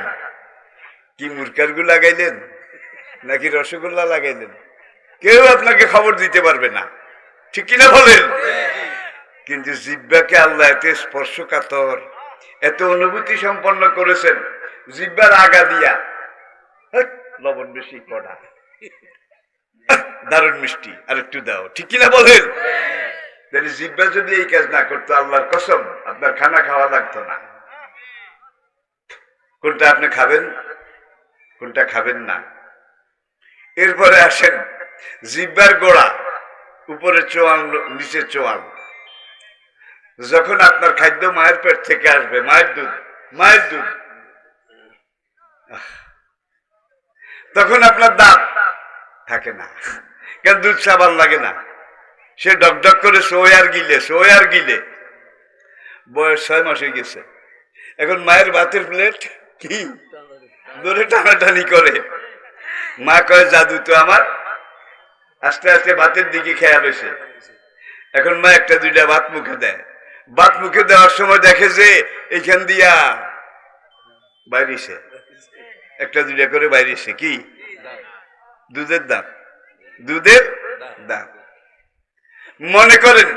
কি মুরকারগু লাগাইলেন নাকি রসগোল্লা লাগাইলেন? কেউ আপনাকে খবর দিতে পারবে না, ঠিক কিনা বলেন? কিন্তু জিহ্বাকে আল্লাহ এত স্পর্শকাতর, এত অনুভূতি সম্পন্ন করেছেন, জিহ্বার আগা দিয়া লবণ বেশি কড়া, দারুণ মিষ্টি, আর একটু দাও, ঠিক কিনা বলেন? তাহলে জিহ্বা যদি এই কাজ না করতো, আল্লাহর কসম আপনার খানা খাওয়া লাগতো না। কোনটা আপনি খাবেন, কোনটা খাবেন না। এরপরে আসেন জিহ্বার গোড়া, উপরে চোয়াল, নিচে চোয়াল। যখন আপনার খাদ্য মায়ের পেট থেকে আসবে, মায়ের দুধ, মায়ের দুধ, তখন আপনার দাঁত থাকে না, কেন দুধ চাবার লাগে না, সে ডকডক করে সোয় আর গিলে, সোয় আর গিলে। বয়স 6 মাস হয়ে গেছে, এখন মায়ের ভাতের প্লেট কি ধরে টানাটানি করে। মা কয় জাদু তো আমার, আস্তে আস্তে ভাতের দিকে খেয়াল হয়েছে। এখন মা একটা দুইটা ভাত মুখে দেয়, ভাত মুখে দেওয়ার সময় দেখে যে এইখান দিয়া বাইরেছে, একটা দুইটা করে বাইরেছে কি দুধের দাঁত, দুধের দাঁত। মনে করেন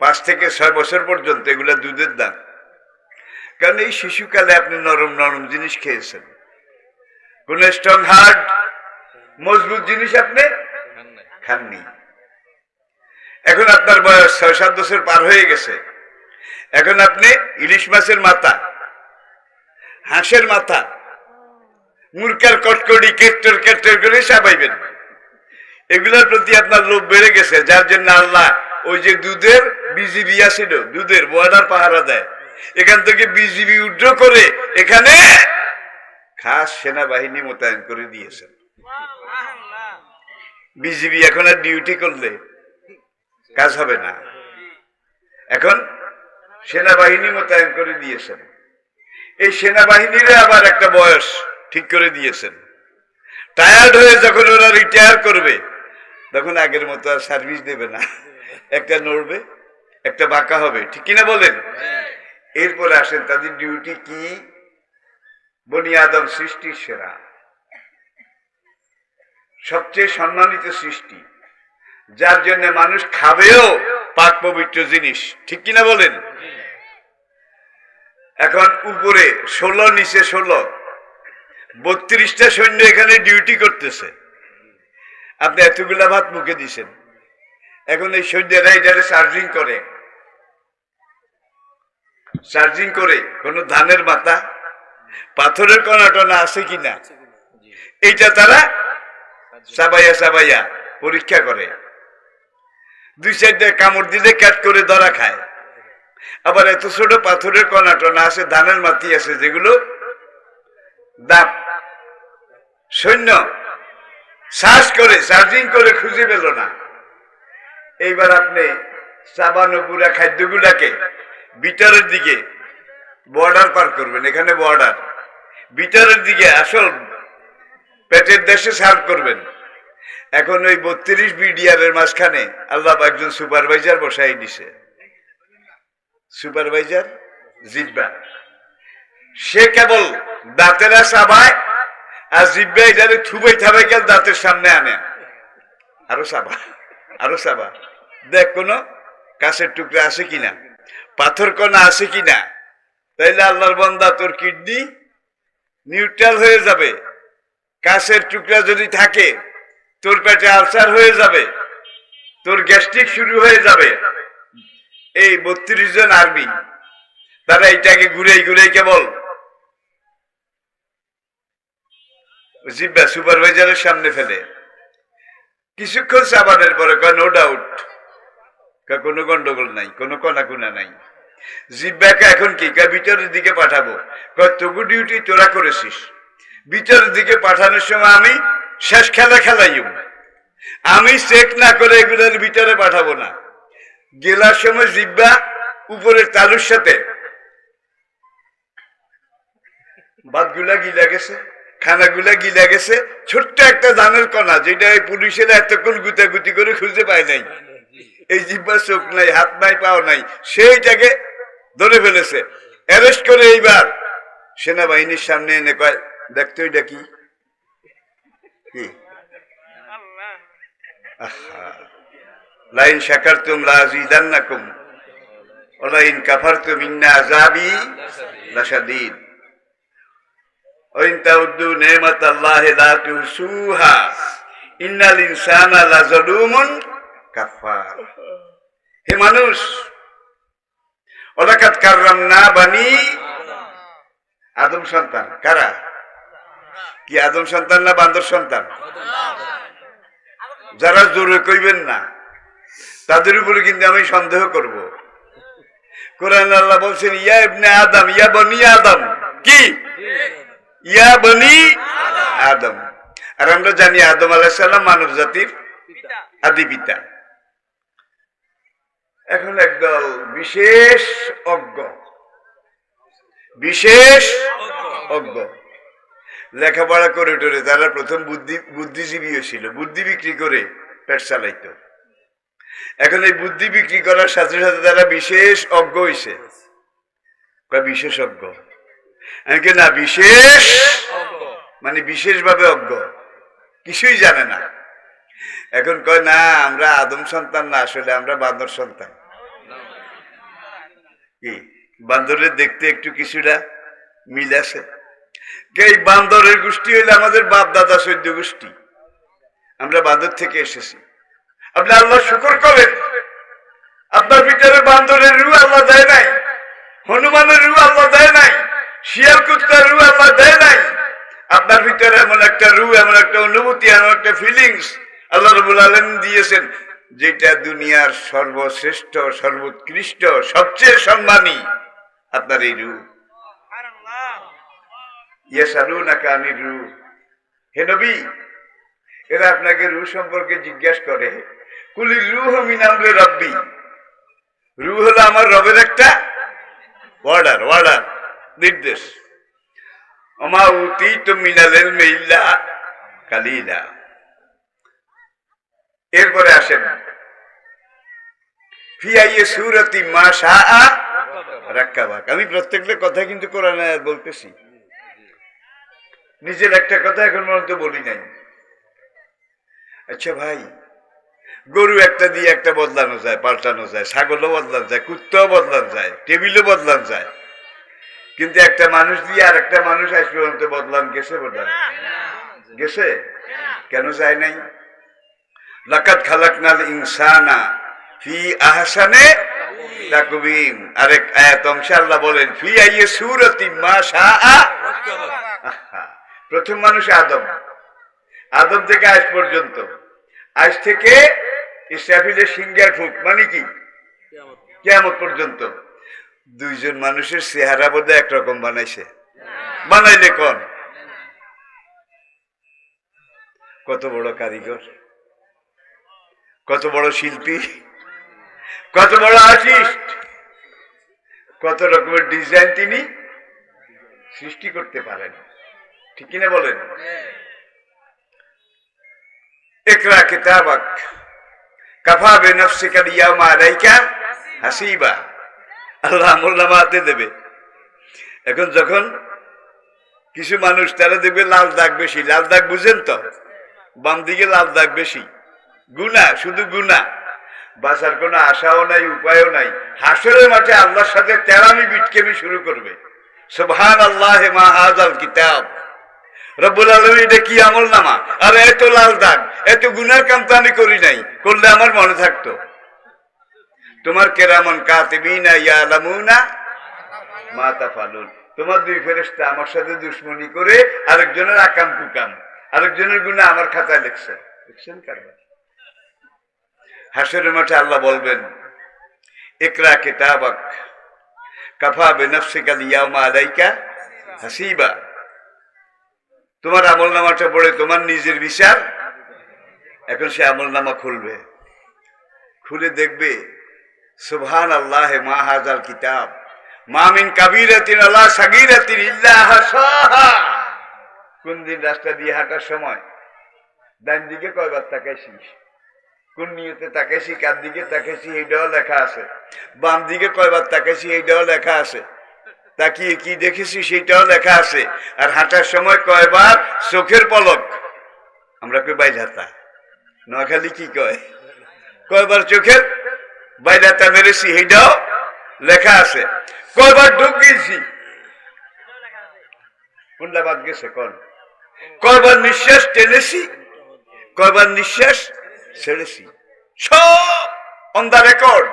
5 থেকে 6 বছর পর্যন্ত এগুলা দুধের দাঁত, কারণ এই শিশুকালে আপনি নরম নরম জিনিস খেয়েছেন, কোন স্ট্রং হার্ড মজবুত জিনিস আপনি খাননি। এখন আপনার বয়স 6-7 বছর পার হয়ে গেছে, এখন আপনি ইলিশ মাছের মাথা, হাঁসের মাথা, মুরকার কটকটি কেটর কেটর করে সাবাইবেন। এগুলোর প্রতি আপনার লোভ বেড়ে গেছে, যার জন্য আল্লাহ ওই যে দুধের বিজিবি ছিল, দুধের বর্ডার পাহারা দেয়, এখান থেকে বিজিবি উড্র করে এখানে খাস সেনাবাহিনী মোতায়েন করে দিয়েছেন। বিজিবি এখন আর ডিউটি করলে কাজ হবে না, এখন সেনাবাহিনী মোতায়েন করে দিয়েছেন। এই সেনাবাহিনীর আবার একটা বয়স ঠিক করে দিয়েছেন, টায়ার্ড হয়ে যখন ওরা রিটায়ার করবে, তখন আগের মতো আর সার্ভিস দেবে না, একটা নড়বে, একটা বাঁকা হবে, ঠিক কিনা বলেন? এরপরে আসেন তাদের ডিউটি কি, বনি আদম সৃষ্টির সেরা, সবচেয়ে সম্মানিত সৃষ্টি, যার জন্য মানুষ খাবেও পাক পবিত্র জিনিস, ঠিক কিনা বলেন? এখন উপরে 16, নিচে 16, 32টা সৈন্য এখানে ডিউটি করতেছে। আপনি এতগুলা ভাত মুখে দিছেন, এখন এই সৈন্যরা এটারে চার্জিং করে, চার্জিং করে কোন ধানের মাথা, পাথরের কণা টনা আছে কিনা, এইটা তারা চাবাইয়া চাবাইয়া পরীক্ষা করে। 2-4টা কামড় দিলে ক্যাট করে ধরা খায়। আবার এত ছোট পাথরের কণা টনা আছে, ধানের মাটি আছে, যেগুলো দাঁত সৈন্য সার্চ করে, চার্জিং করে খুঁজে পেল না। এইবার আপনি চাবানো পুরা খাদ্যগুলাকে ভিতরের দিকে বর্ডার পার করবেন, এখানে বর্ডার, ভিতরের দিকে আসল পেটের দেশে সার্ভ করবেন। এখন ওই 32 বিডিআরের মাঝখানে আল্লাহ একজন সুপারভাইজার বসাই দিছে, সুপারভাইজার জিহ্বা, সে কেবল দাঁতেরা চাবায় আর জিহ্বা এটারে থুবাই থাবাই গেল দাঁতের সামনে আনে, আরো চাবা, আরো চাবা, দেখ কোনো কাছের টুকরা আছে কিনা, পাথর কণা আছে কিনা, তাইলে আল্লাহর বান্দা তোর কিডনি নিউট্রাল হয়ে যাবে, কাছের টুকরা যদি থাকে তোর পেটে আলসার হয়ে যাবে, তোর গ্যাস্ট্রিক শুরু হয়ে যাবে। এই 32 জন আর্মি তারা এটাকে ঘুরে ঘুরে কেবল জিহ্বা সুপারভাইজারের সামনে ফেলে, কিছুক্ষণ চাবানোর পরে কয় নো ডাউট, কোনো গন্ডগোল নাই, কোনো কণাকুনা নাই। জিহ্বাকে এখন কি কয় ভিতরের দিকে পাঠাবো, কয় তবু ডিউটি তোরা করেছিস, ভিতরের দিকে পাঠানোর সময় আমি শেষ খেলা খেলাইম, আমি চেক না করে এগুলোর ভিতরে পাঠাবো না। গেলার সময় জিহ্বা উপরের তালুর সাথে ভাতগুলা গিলা গেছে, খানাগুলা গিলা গেছে, ছোট্ট একটা ধানের কণা, যেটা এই পুলিশেরা এতক্ষণ গুতাগুতি করে খুঁজে পায় নাই, এই জিহ্বা চোখ নাই, হাত নাই, পাও নাই, সেইটাকে ধরে ফেলেছে, অ্যারেস্ট করে এইবার সেনাবাহিনীর সামনে এনে কয় দেখতো এটা কি, লাইন শাকারতুম লাযীদান্নাকুম ওয়া লাইন কাফারতুম ইন্না আযাবি লাশাদীদ ওয়া ইন তাউদ্দু নি'মাতাল্লাহি লা তুহসুহা ইন্নাল ইনসানা লাযালুমুন কাফার। হে মানুষ, ওয়ালাকাদ কাররামনা বানি আদম সন্তান। কারা? কি আদম সন্তান না বান্দর সন্তান? যারা জোরে কইবেন না তাদের উপরে কিন্তু আমি সন্দেহ করব। কোরআন আল্লাহ বলছেন ইয়া ইবনে আদম, ইয়া বনি আদম। কি? ইয়া বনি আদম। আর আমরা জানি আদম আলাইহিস সালাম মানব জাতির আদি পিতা। এখন একদল বিশেষ অজ্ঞ লেখাপড়া করে টরে তারা প্রথম বুদ্ধিজীবী ছিল, বুদ্ধি বিক্রি করে পেট চালাইত। এখন এই বুদ্ধি বিক্রি করার সাথে সাথে তারা বিশেষ অজ্ঞ হইছে। বিশেষজ্ঞ এমনকি না, বিশেষ মানে বিশেষভাবে অজ্ঞ, কিছুই জানে না। এখন কয় না আমরা আদম সন্তান না, আসলে আমরা বান্দর সন্তান। কি বান্দরের দেখতে একটু কিছুটা মিল আছে। এই বান্দরের গোষ্ঠী হইলে আমাদের বাপ দাদা 14 গোষ্ঠী, আমরা বান্দর থেকে এসেছি। আপনি আল্লাহ শুকর করেন, আপনার ভিতরে বান্দরের রূহ আল্লাহ দেয় নাই, হনুমানের রূহ আল্লাহ দেয় নাই, শিয়াল কুত্তার রূহ আল্লাহ দেয় নাই। আপনার ভিতরে এমন একটা রূহ, এমন একটা অনুভূতি, এমন একটা ফিলিংস আল্লাহ রাব্বুল আলামিন দিয়েছেন, যেটা দুনিয়ার সর্বশ্রেষ্ঠ, সর্বোৎকৃষ্ট, সবচেয়ে সম্মানী আপনার এই রূহ। ইয়াসালুনাকা আনির রূহ। হে নবী, এরা আপনাকে রূহ সম্পর্কে জিজ্ঞাসা করে। কুলির রূহ মিন আমরি রাব্বি। রূহ হলো আমার রবের একটা অর্ডার, নির্দেশ। ওমা উতীতু মিনাল ইলমি ইল্লা কালিলা। এরপরে আসেন ফি আইয়ি সূরাতি মা শাআ রাক্কাবাক। আমি প্রত্যেকটা কথা কিন্তু কোরআন আয়াত বলতেছি, নিজের একটা কথা এখন পর্যন্ত বলি নাই। আচ্ছা ভাই, গরু একটা দিয়ে একটা বদলানো যায়, পাল্টানো যায়, ছাগলও বদলানো যায়, কুত্তাও বদলানো যায়, টেবিলও বদলানো যায়, কিন্তু একটা মানুষ দিয়ে আর একটা মানুষ আজ পর্যন্ত বদলানো গেছে? গেছে? কেন যায় নাই? লাকাদ খালাকনাল ইনসানা ফি আহসানি তাকওয়িম। আরেক আয়াত অংশে আল্লাহ বলেন ফি আইয়ি সূরাতিন মা শাআ। প্রথম মানুষ আদম, আদম থেকে আজ পর্যন্ত, আজ থেকে ইসরাফিলের সিংহার ফুক মানে কি কিয়ামত পর্যন্ত, দুইজন মানুষের চেহারা বোধহয় একরকম বানাইছে। বানাইলে কোন? কত বড় কারিগর, কত বড় শিল্পী, কত বড় আর্টিস্ট, কত রকমের ডিজাইন তিনি সৃষ্টি করতে পারেন। ঠিক কিনা বলেন? ইকরা কিতাবাক কাফা বিনাফসিকা আল-ইয়াওমা আলাইকা হাসিবা। আল্লাহ আমলনামা হাতে দেবে। এখন যখন কিছু মানুষ, তারা দেখবে লাল দাগ বেশি। লাল দাগ বুঝেন তো? বাম দিকে লাল দাগ বেশি, গুনাহ, শুধু গুনাহ। বাঁচার কোনো আশাও নাই, উপায়ও নাই। হাসরের মাঠে আল্লাহর সাথে তেরামি বিটকেমি শুরু করবে। সুবহানাল্লাহ মা হাযাল কিতাব। রব্বুল আলামিন, এটা কি আমলনামা? আর এত লাল দাগ, এত গুনার কাম তো আমি করি নাই, করলে আমার মনে থাকতো। তোমার কেরামন কাতিবিনা ইয়ালামুনা মা তাফালুন। তোমার দুই ফেরেশতা আমার সাথে দুশমনি করে আরেকজনের আকাম কুকাম, আরেকজনের গুনাহ আমার খাতায় লিখছে। দেখছেন কারবার? হাসরের মাঠে আল্লাহ বলবেন ইকরা কিতাবাক কাফা বিনাফসিকা আল-ইয়াওমা আলাইকা হাসিবা। তোমার আমলনামাটা পড়ে তোমার নিজের বিচার। এখন সে আমলনামা খুলবে, খুলে দেখবে সুবহানাল্লাহ মা হাযাল কিতাব মা মিন কাবীরাতিন আলা সাগীরাতিন ইল্লা হাসাহা। কোন দিন রাস্তা দিয়ে হাঁটার সময় ডান দিকে কয়বার তাকাইছি, কোন নিয়তে তাকাইছি, কার দিকে তাকাইছি, এইটাও লেখা আছে। বাম দিকে কয়বার তাকাইছি, এইটাও লেখা আছে। তাকিয়ে কি দেখেছি, সেইটাও লেখা আছে। আর হাঁটার সময় কয়বার চোখের পলক, আমরা কই বাইর হাতা, নোয়াখালী কি কয়, কয়বার চোখের বাইরাটা মেরেছি এইটাও লেখা আছে। কয়বার ঢুক গেছি কোনটা বাদ গেছে কোন, কয়বার নিঃশ্বাস টেনেছি, কয়বার নিঃশ্বাস ছেড়েছি, সব অন দা রেকর্ড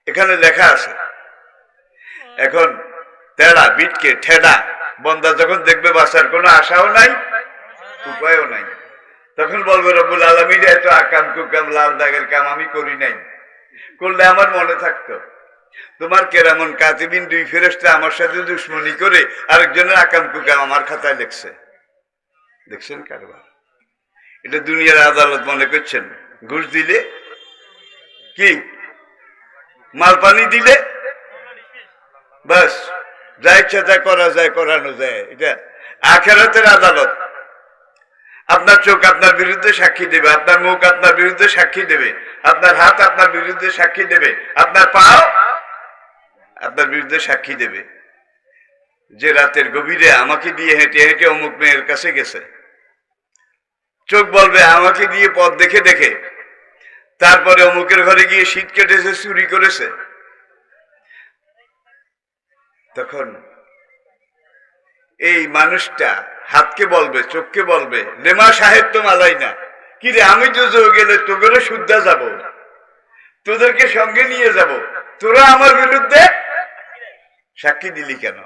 এখানে লেখা আছে। এখন তেড়া বিটকে ঠেডা বন্দা যখন দেখবে বাঁচার কোনো আশাও নাই উপায়ও নাই, তখন বলবে রব্বুল আলামিন এত আকাম কুকাম লাল দাগের কাম আমি করি নাই, করলে আমার মনে থাকতো। তোমার কেরামন কাতিবিন দুই ফেরেশতা আমার সাথে দুশ্মনী করে আরেকজনের আকাম কুকাম আমার খাতায় লিখছে। দেখছেন কারবার, এটা দুনিয়ার আদালত মনে করছেন? ঘুষ দিলে কি, মাল পানি দিলে বাস যা ইচ্ছা তা করা যায়, করানো যায়। এটা আখিরাতের আদালত। আপনার চোখ আপনার বিরুদ্ধে সাক্ষী দেবে, আপনার মুখ আপনার বিরুদ্ধে সাক্ষী দেবে, আপনার হাত আপনার বিরুদ্ধে সাক্ষী দেবে, আপনার পাও আপনার বিরুদ্ধে সাক্ষী দেবে। যে রাতের গভীরে আমাকে দিয়ে হেঁটে হেঁটে অমুক মেয়ের কাছে গেছে, চোখ বলবে আমাকে দিয়ে পথ দেখে দেখে তারপরে অমুকের ঘরে গিয়ে শীত কেটেছে, চুরি করেছে। তখন এই মানুষটা হাতকে বলবে, চোখকে বলবে, লেমা সাহেব তো মালাই না, কি রে আমি তো গেলে তোদের শুদ্ধা যাব, তোদেরকে সঙ্গে নিয়ে যাব, তোরা আমার বিরুদ্ধে সাক্ষী দিলি কেন?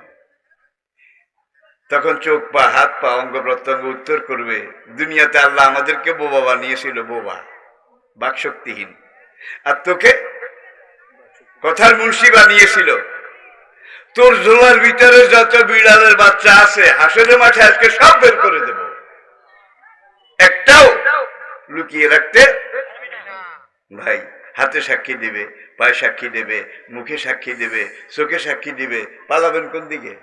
তখন চোখ পা হাত পা অঙ্গ প্রত্যঙ্গ উত্তর করবে, দুনিয়াতে আল্লাহ আমাদেরকে বোবা বানিয়েছিল, বোবা বাকশক্তিহীন, আর তোকে কথার মুন্সি বানিয়েছিল। তোর ঝোলার ভিতরে যত বিড়ালের বাচ্চা আছে হাসরের মাঠে আজকে সব বের করে দেব, একটাও লুকিয়ে রাখতে। ভাই হাতে সাক্ষী দিবে, পায়ে সাক্ষী দেবে, মুখে সাক্ষী দেবে, চোখে সাক্ষী দিবে, পালাবেন কোন দিকে?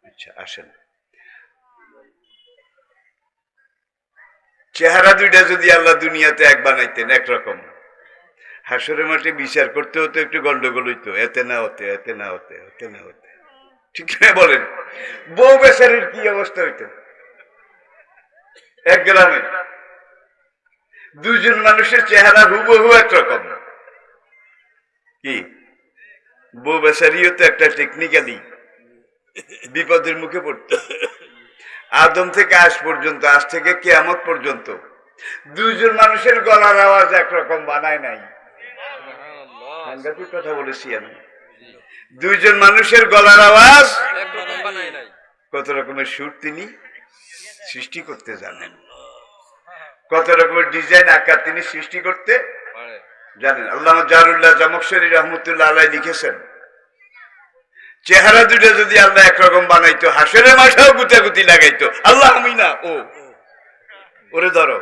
আচ্ছা আসেন, চেহারা দুইটা যদি আল্লাহ দুনিয়াতে এক বানাইতেন একরকম, হাসরের মাঠে বিচার করতে হতো একটু গন্ডগোল হইতো, এতে না হতে, এতে না হতে, এতে না হতে, ঠিক না বলেন? বউ বেচারির কি অবস্থা হইতো? এক গ্রামে দুজন মানুষের চেহারা হুবহু একরকম, কি বউ বেচারিও তো একটা টেকনিক্যালি বিপদের মুখে পড়ত। আদম থেকে আজ পর্যন্ত, আজ থেকে কিয়ামত পর্যন্ত দুইজন মানুষের গলার আওয়াজ একরকম বানায় নাই। সাংঘাতিক কথা বলেছি আমি, দুইজন মানুষের গলার আওয়াজ কত রকমের সুর তিনি সৃষ্টি করতে জানেন, কত রকমের ডিজাইন আকার তিনি সৃষ্টি করতে জানেন। আল্লামা জারুল্লাহ জামকশরী রহমতুল্লাহ আলাইহি লিখেছেন, চেহারা দুটো যদি আল্লাহ একরকম বানাইতো, হাসরের মাঠেও গুতাগুতি লাগাইতো, আল্লাহ আমি না ও, ওরে ধরো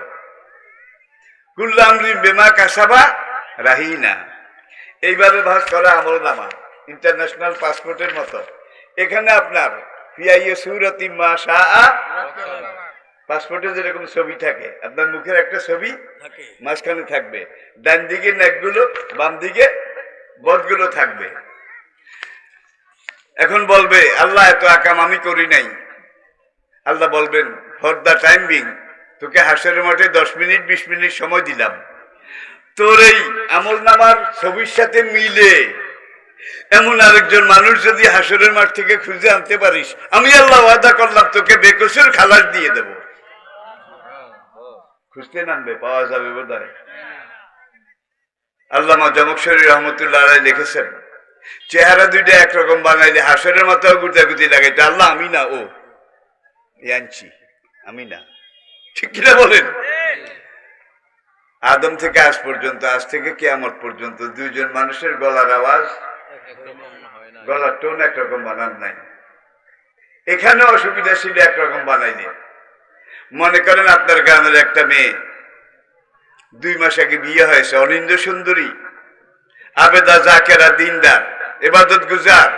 কুল্লু আমরিন বিমা কাসাবা রাহিনা। এইভাবে ভাস করা আমলনামা ইন্টারন্যাশনাল পাসপোর্টের মতো। এখানে আপনার পিআইএ সুরতি মা শাআ, পাসপোর্টে যেরকম ছবি থাকে, আপনার মুখের একটা ছবি মাঝখানে থাকবে, ডান দিকে নেকগুলো, বাম দিকে বদগুলো থাকবে। এখন বলবে আল্লাহ এত আকাম আমি করি নাই, আল্লাহ বলবেন ফর দ্য টাইম বিং তোকে হাসরের মাঠে 10 মিনিট 20 মিনিট সময় দিলাম, তোর এই আমল নামার ছবির সাথে মিলে এমন আরেকজন মানুষ যদি হাসরের মাঠ থেকে খুঁজে আনতে পারিস, আমি আল্লাহ ওয়াদা করলাম তোকে বেকসুর খালাস দিয়ে দেব। খুঁজতে নামবে, পাওয়া যাবে বোধহয়। আল্লামা জামকশরী রহমতুল্লাহ আলাইহি লিখেছেন, চেহারা দুইটা একরকম বানাইলে হাসরের মাথাও গুতাগুতি লাগাইতো, আল্লাহ আমি না ও, আনছি আমি না, ঠিক কিনা বলেন? আদম থেকে আজ পর্যন্ত, আজ থেকে কিয়ামত পর্যন্ত দুইজন মানুষের গলার আওয়াজ, গলার টোন একরকম বানান নাই। এখানে অসুবিধা ছিল একরকম বানাইনি। মনে করেন আপনার গ্রামের একটা মেয়ে 2 মাস আগে বিয়ে হয়েছে, অনিন্দ সুন্দরী, আবেদা, জাকেরা, দিনদার, ইবাদত গুজার।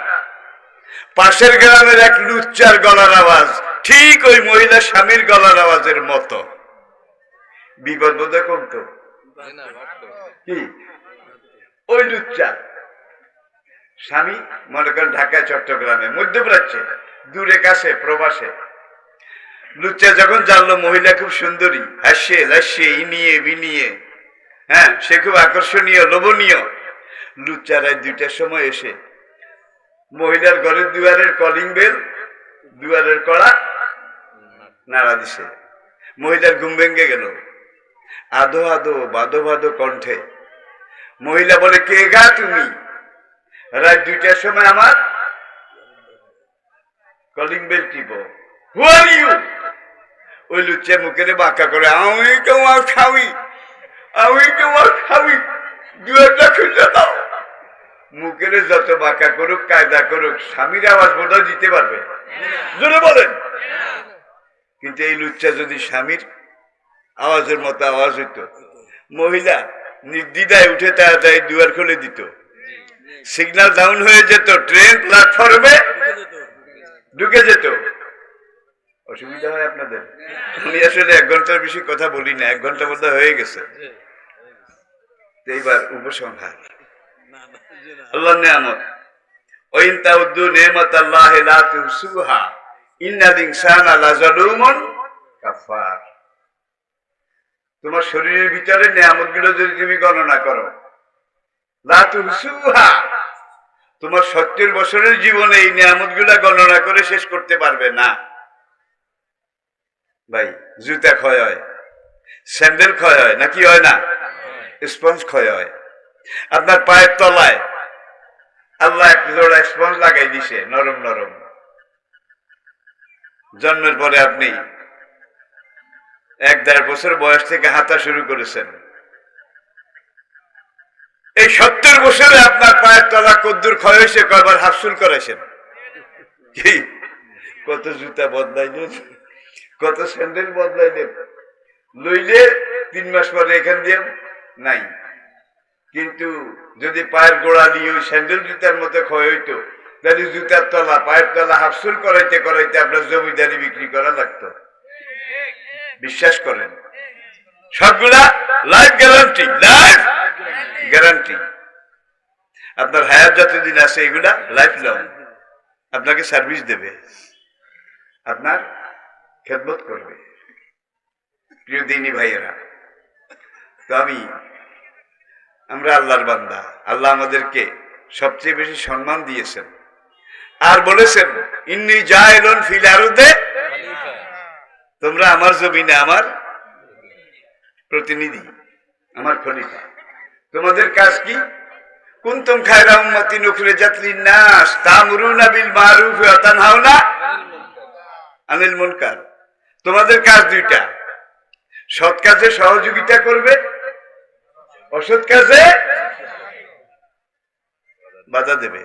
পাশের গ্রামের এক লুচ্চার গলার আওয়াজ ঠিক ওই মহিলা স্বামীর গলার আওয়াজের মতো, বিপদ বোধহয় কমতো কি? ওই লুচ্চা স্বামী মনে করেন ঢাকায়, চট্টগ্রামে, মধ্যপ্রাচ্যে, দূরে কাছে প্রবাসে, লুচ্চা যখন জানলো মহিলা খুব সুন্দরী, হাসিয়ে লাসিয়ে ইনিয়ে বিনিয়ে, হ্যাঁ, সে খুব আকর্ষণীয় লোভনীয়, লুচ্চা রাত 2টার সময় এসে মহিলার ঘরের দুয়ারের কলিং বেল, দুয়ারের কড়া নাড়া দিছে। মহিলার ঘুম ভেঙে গেল। আধো আধো বাদো বাদো কণ্ঠে মহিলা বলে, কে গা তুমি? রাত 2টার সময় আমার কলিং বেল টিপো। Who are you? ওই লুচ্চা মুখের বাঁকা করে, আমি তোমার স্বামী, আমি তোমার স্বামী, দুয়ারটা খুলে দাও। মুখের যত বাঁকা করুক কায়দা করুক, স্বামীর আওয়াজ বোধহয় দিতে পারবে, জোরে বলেন। কিন্তু এই লুচ্চা যদি স্বামীর আওয়াজের মতো আওয়াজ হইত, মহিলা নির্দ্বিধায় উঠে তাড়াতাড়ি দুয়ার খুলে দিত, সিগন্যাল ডাউন হয়ে যেত, ট্রেন প্ল্যাটফর্মে ঢুকে যেত। অসুবিধা হয় আপনাদের? আমি আসলে 1 ঘন্টার বেশি কথা বলি না, 1 ঘন্টা মধ্যে হয়ে গেছে। এইবার উপসংহার, আল্লাহর নিয়ামত, ওয়াইন তাউদ্দু নি'মাতাল্লাহি লা তুহসুহা ইন্নাল ইনসানা লাযালুমুন কাফার। তোমার শরীরের ভিতরে নিয়ামতগুলো যদি তুমি গণনা করো, লা তুহসুহা, তোমার 70 বছরের জীবনে এই নিয়ামতগুলো গণনা করে শেষ করতে পারবে না। ভাই, জুতা ক্ষয় হয়, স্যান্ডেল ক্ষয় হয়, নাকি হয় না? স্পঞ্জ ক্ষয় হয়। আপনার পায়ের তলায় আল্লাহ 1 জোড়া স্পঞ্জ লাগাই দিছে, নরম নরম। জন্মের পরে আপনি 1-1.5 বছর বয়স থেকে হাঁটা শুরু করেছেন। এই 70 বছরে আপনার পায়ের তলা কদ্দুর ক্ষয় হয়েছে, কয়বার হাফসুল করেছেন? কি কত জুতা বদলাইলেন, কত স্যান্ডেল বদলাইলেন, লইলে 3 মাস পরে এখান দিয়ে নাই। কিন্তু যদি পায়ের গোড়া দিয়ে ওই স্যান্ডেল জুতার মতো ক্ষয় হইতো, তাহলে জুতার তলা, পায়ের তলা হাফসুল করাইতে করাইতে আপনার জমিদারি বিক্রি করা লাগতো। বিশ্বাস করেন, সবগুলা লাইফ গ্যারান্টি, লাইফ গ্যারান্টি। আপনার হায়াত যতদিন আছে এগুলা লাইফ লং, আপনাকে সার্ভিস দেবে, আপনার খেদমত করবে। প্রিয় দিনী ভাইয়েরা, তো আমরা আল্লাহর বান্দা, আল্লাহ আমাদেরকে সবচেয়ে বেশি সম্মান দিয়েছেন আর বলেছেন, ইন্নী জাইলুন ফিল আরদে, তোমরা আমার জমিনে আমার প্রতিনিধি, আমার খলিফা। তোমাদের কাজ কি? কুনতুম খায়রা উম্মাতিন উখরিজাত লিন-নাস তা'মুরুনা বিল মা'রুফ ওয়া তানহাউনা আনিল মুনকার। তোমাদের কাজ 2টা, সৎ কাজে সহযোগিতা করবে, অসৎ কাজে বাধা দেবে।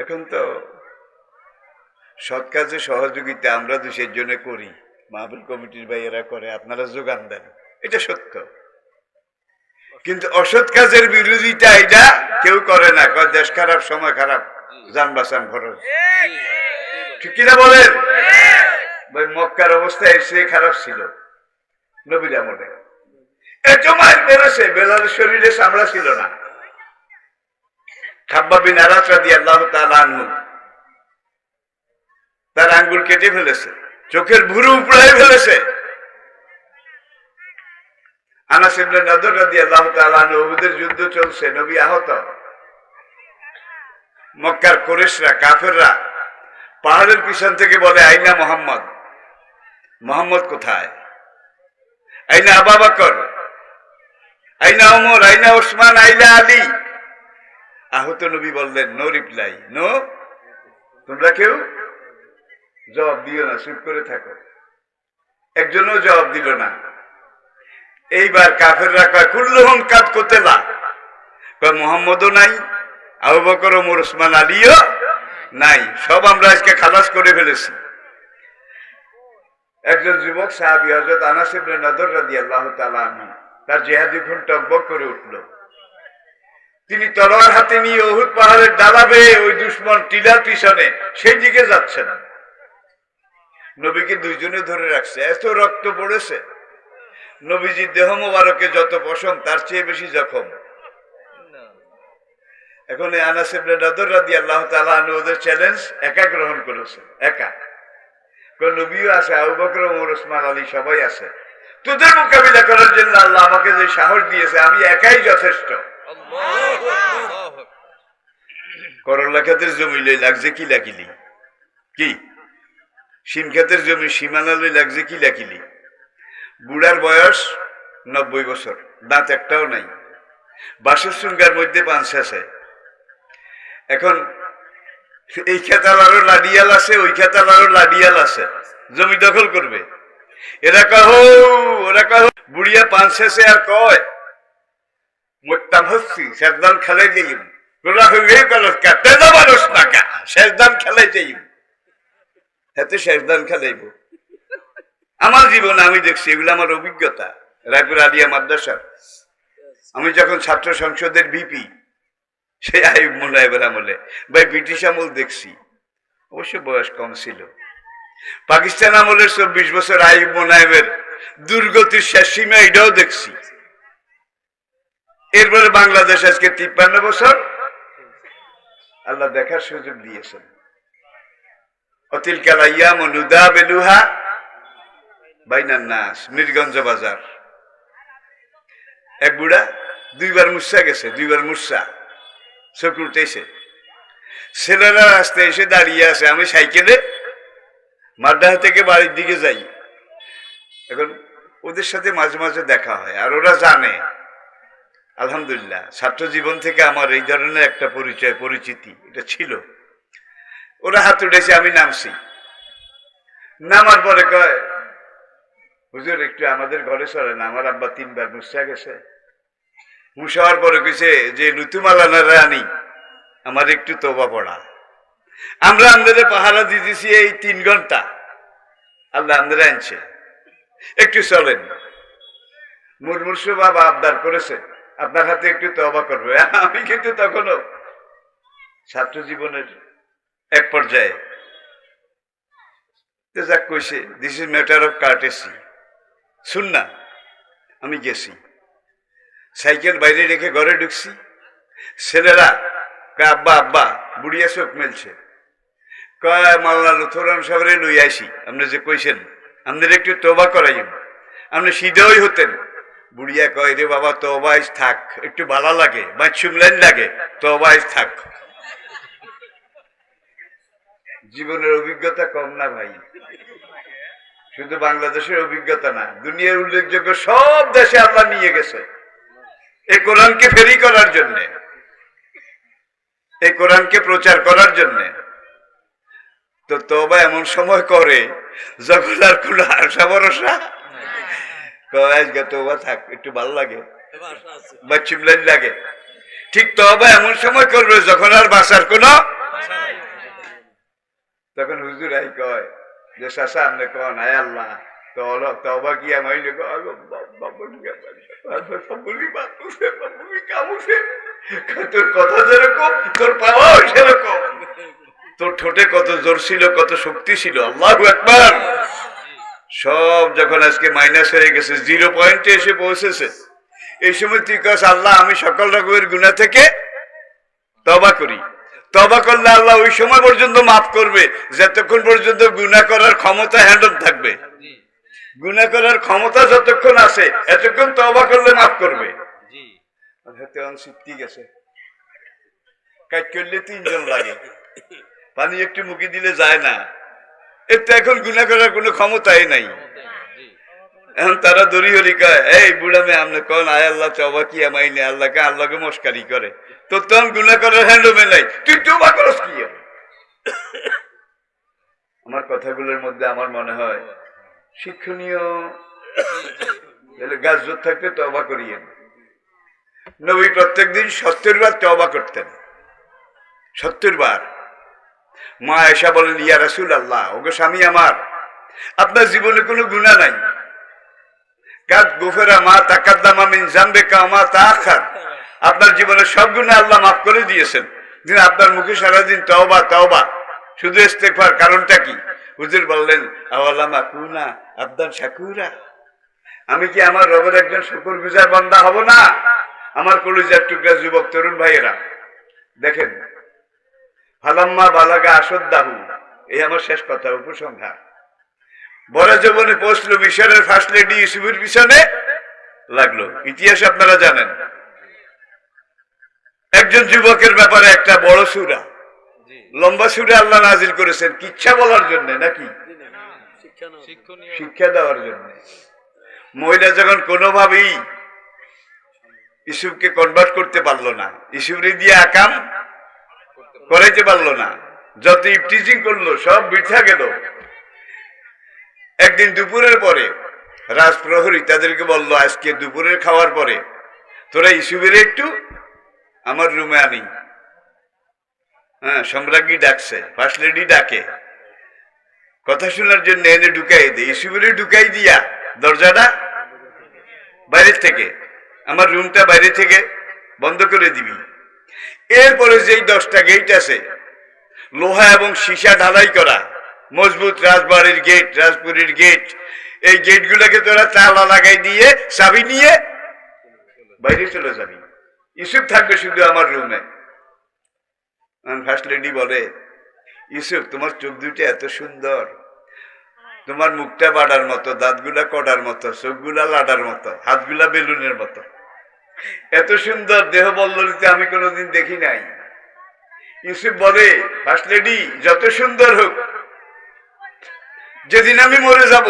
এখন তো সৎ কাজে সহযোগিতা আমরা 2 জনে করি, মাহফিল কমিটির ভাইয়েরা করে, আপনারা যোগান দেন, এটা সত্য। কিন্তু অসৎ কাজের বিরোধিতা এটা কেউ করে না, কয় দেশ খারাপ, সময় খারাপ, জান বাঁচান ফরজ। ঠিক কিনা বলেন? ভাই, মক্কার অবস্থা এসে খারাপ ছিল নবীর আমলে, এত মাইল বেড়েছে, বেলালের শরীরে চামড়া ছিল না। খাব্বাব বিন আরাত রাদিয়াল্লাহু তাআলা আনহু তার আঙ্গুল কেটে ফেলেছে, চোখের ভুরু উপড়ায় ফেলেছে। আনাস ইবনে নাদর রাদিয়াল্লাহু তাআলা আনহু, উহুদের যুদ্ধ চলছে, নবী আহত। মক্কার কুরাইশরা, কাফেররা পাহাড়ের পিছন থেকে বলে, আইনা মুহাম্মদ, মুহাম্মদ কোথায়? আইনা আবু বকর, আইনা ওমর, আইনা ওসমান, আইনা আলী। আহত নবী বললেন, নো রিপ্লাই, নো, তোমরা কেউ জবাব দিও না, চুপ করে থাকো। একজনও জবাব দিল না। এইবার কাফেররা কয়, কুল্লুহুম কাদ কুতিলা, কয় মুহাম্মদও নাই, আবু বকর, ওমর, ওসমান, আলীও নাই, সব আমরা আজকে খালাস করে ফেলেছি। একজন যুবক সাহাবী হযরত আনাস ইবনে নাদর রাদিয়াল্লাহু তাআলা আনহু, তার জিহাদি খুন টকবক করে উঠল। তিনি তলোয়ার হাতে নিয়ে উহুদ পাহাড়ের ডালা বেয়ে ওই দুশমন টিলার পিছনে সেই দিকে যাচ্ছেন। নবীকে 2 জনে ধরে রাখছে, এত রক্ত পড়েছে। নবীজির দেহ মোবারকে যত পশম, তার চেয়ে বেশি জখম। এখন আনাস ইবনে নাদর রাদিয়াল্লাহু তাআলা আনহু ওদের চ্যালেঞ্জ একা গ্রহণ করেছে, একা। নবীও আছে, আবু বকর, ওমর, ওসমান, আলী সবাই আছে। তোদের মোকাবিলা করার জন্য আল্লাহ আমাকে যে সাহস দিয়েছে, আমি একাই যথেষ্ট। করলা ক্ষেতের জমি লই লাগছে কিলাকিলি, কি শিম ক্ষেতের জমি সীমানা লই লাগছে কিলাকিলি। বুড়ার বয়স 90 বছর, দাঁত একটাও নাই, বাঁশের চুঙ্গার মধ্যে পাঁচ আছে। এখন এই খেতাল আরো লাডিয়াল আছে, ওই খেতাল আরো লাডিয়াল আছে, জমি দখল করবে। এরা কহ, ওরা কহ, বুড়িয়া পাঁচ শেষে আর কয় মোট্টাম হচ্ছি শেষদান খেলাই যাইম, তোরা হয়ে গেল তেজা মানুষ টাকা শেষদান খেলাই যাইম, হাতে শেষদান খেলাইব। আমার জীবনে আমি দেখছি, এগুলো আমার অভিজ্ঞতা। রায়পুর আলিয়া মাদ্রাসা আমি যখন ছাত্র সংসদের ভিপি, সেই আইব মুনায়েবের আমলে, ভাই ব্রিটিশ আমল দেখছি, অবশ্য বয়স কম ছিল। পাকিস্তান আমলের 24 বছর আইব মুনায়েবের দুর্গতির শেষ সীমা, এটাও দেখছি। এরপরে বাংলাদেশ আজকে 53 বছর আল্লাহ দেখার সুযোগ দিয়েছেন। অতিলকাল আইয়াম নুদাবিলুহা বাইনান নাস। মিরগঞ্জ বাজার এক বুড়া 2 বার মুর্ছা গেছে, 2 বার মুর্ছা, চোখ উল্টেছে। ছেলেরা রাস্তায় এসে দাঁড়িয়ে আছে, আমি সাইকেলে মাদ্রাসা থেকে বাড়ির দিকে যাই। এখন ওদের সাথে মাঝে মাঝে দেখা হয়, আর ওরা জানে আলহামদুলিল্লাহ ছাত্র জীবন থেকে আমার এই ধরনের একটা পরিচয় পরিচিতি এটা ছিল। ওরা হাত উঠেছে, আমি নামছি। নামার পরে কয়, হুজুর একটু আমাদের ঘরে চলেন, আমার আব্বা 3 বার মুর্ছা গেছে। মুসাওয়ার পরে কইছে যে লুতুমালানা রানী আমার একটু তওবা পড়া, আমরা আমাদের পাহারা দিতেছি এই 3 ঘন্টা, আল্লাহ আমাদের আনছে, একটু চলেন। মুরমুর্শু বাবা আবদার করেছে আপনার হাতে একটু তওবা করবে। আমি কিন্তু তখনও ছাত্র জীবনের এক পর্যায়ে যাক কইছে this is matter of courtesy, শুন না। আমি গেছি, সাইকেল বাইরে রেখে ঘরে ঢুকছি। ছেলেরা আব্বা আব্বা, বুড়িয়া চোখ মেলছে, কয় মাওলানা লুথুরাম সাহেবরে লই আইসি, আপনি যে কইছেন আপনাদের একটু তওবা করাইম, আপনি সিধেই হতেন। বুড়িয়া কয় রে বাবা তওবা আইস থাক, একটু ভালো লাগে, বাচ্চুম লাইন লাগে, তওবা আইস থাক। জীবনের অভিজ্ঞতা কম না ভাই, শুধু বাংলাদেশের অভিজ্ঞতা না, দুনিয়ার উল্লেখযোগ্য সব দেশে আল্লাহ নিয়ে গেছে এই কোরআনকে ফেরি করার জন্য, এই কোরআনকে প্রচার করার জন্য। তো তওবা এমন সময় করে যখন আর কোনো আশা ভরসা, আজকে তওবা থাক, একটু ভালো লাগে, বাচ্চুম লাইন লাগে। ঠিক তওবা এমন সময় করবে যখন আর বাঁচার কোনো, তখন হুজুর আই কয় যে চাচা আপনি কন আয় আল্লাহ তওবা কি আমি তোর কথা যেরকম তোর পাওয়াও সেরকম, তোর ঠোঁটে কত জোর ছিল, কত শক্তি ছিল। আল্লাহু আকবার। সব যখন আজকে মাইনাস হয়ে গেছে, 0 পয়েন্টে এসে পৌঁছেছে, এই সময় তুই কাছ আল্লাহ আমি সকল রকমের গুনাহ থেকে তওবা করি। তওবা করলে আল্লাহ ওই সময় পর্যন্ত মাফ করবে যতক্ষণ পর্যন্ত গুনাহ করার ক্ষমতা হ্যান্ডল থাকবে। গুনাহ করার ক্ষমতা যতক্ষণ আছে এতক্ষণ তওবা করলে মাফ করবে। হাতে অনসিদ্ধি গেছে, কাজ করলে 3 জন লাগে, পানি একটু মুখে দিলে যায় না, এর তো এখন গুনাহ করার কোনো ক্ষমতাই নাই। এখন তারা দড়ি হলি কয় এই বুড়া মেয়ে আপনি কন আয় আল্লাহ তওবা কি আমাইনে, আল্লাহকে আল্লাহকে মস্কারি করে, তোর তখন গুনাহ করার হ্যান্ডমে নাই, তুই তওবা করস কি? আমার কথাগুলোর মধ্যে আমার মনে হয় শিক্ষণীয় গাছজোর থাকতে তওবা করিয়েন। নবী প্রত্যেকদিন 70 বার তওবা করতেন, 70 বার। মা আয়েশা বলেন ইয়া রাসূলুল্লাহ, ওগো স্বামী আমার, আপনার জীবনে কোনো গুনাহ নাই, কাদ গুফরা মা তাকাদ্দামা মিন যামবিকা মা তাআখার, আপনার জীবনের সব গুনাহ আল্লাহ মাফ করে দিয়েছেন, কিন্তু আপনার মুখে সারাদিন তওবা তওবা, শুধু ইস্তেগফার। কারণটা কি? হুজুর বললেন আওয়ালাম আকুনা আবদান শাকুরা, আমি কি আমার রবের একজন শুকরগুজার বান্দা হব না? আমার কলিজার টুকরা যুবক তরুণ ভাইয়েরা দেখেন, ফালাম্মা বালাগা আসদ্দাহু, এই আমার শেষ কথা, উপসংহার। বড় যৌবনে পৌঁছলো, মিশরের ফার্স্ট লেডি ইউসুফের পিছনে লাগলো। ইতিহাস আপনারা জানেন। একজন যুবকের ব্যাপারে একটা বড় সূরা, লম্বা সূরা আল্লাহ নাজিল করেছেন কিচ্ছা বলার জন্য, নাকি শিক্ষা দেওয়ার জন্য। মহিলা যখন কোনোভাবেই ইউসুফকে কনভার্ট করতে পারলো না, ইউসুফরে দিয়ে আকাম করাইতে পারলো না, যত ইফটিজিং করলো সব বৃথা গেল। একদিন দুপুরের পরে রাজপ্রহরী তাদেরকে বলল, আজকে দুপুরের খাওয়ার পরে তোরা ইউসুফের একটু আমার রুমে আনি। হ্যাঁ, সম্রাজ্ঞী ডাকছে, ফার্স্ট লেডি ডাকে, কথা শোনার জন্য এনে ঢুকাই দে। ইউসুফের ঢুকাই দিয়া দরজাটা বাইরের থেকে, আমার রুমটা বাইরে থেকে বন্ধ করে দিবি। এরপরে যেই 10টা গেট আছে লোহা এবং সীসা ঢালাই করা, মজবুত রাজবাড়ির গেট, রাজপুরীর গেট, এই গেটগুলোকে তোরা তালা লাগাই দিয়ে চাবি নিয়ে বাইরে চলে যাবি। ইউসুফ থাকবে শুধু আমার রুমে। ফার্স্ট লেডি বলে, ইউসুফ তোমার চোখ দুটো এত সুন্দর, তোমার মুখটা বাড়ার মতো, দাঁতগুলা কড়ার মতো, চোখগুলা লাডার মতো, হাতগুলা বেলুনের মতো, এত সুন্দর দেহ বল্লরিতে আমি কোনোদিন দেখি নাই। ইউসুফ বলে, ফার্স্ট লেডি যত সুন্দর হোক, যেদিন আমি মরে যাব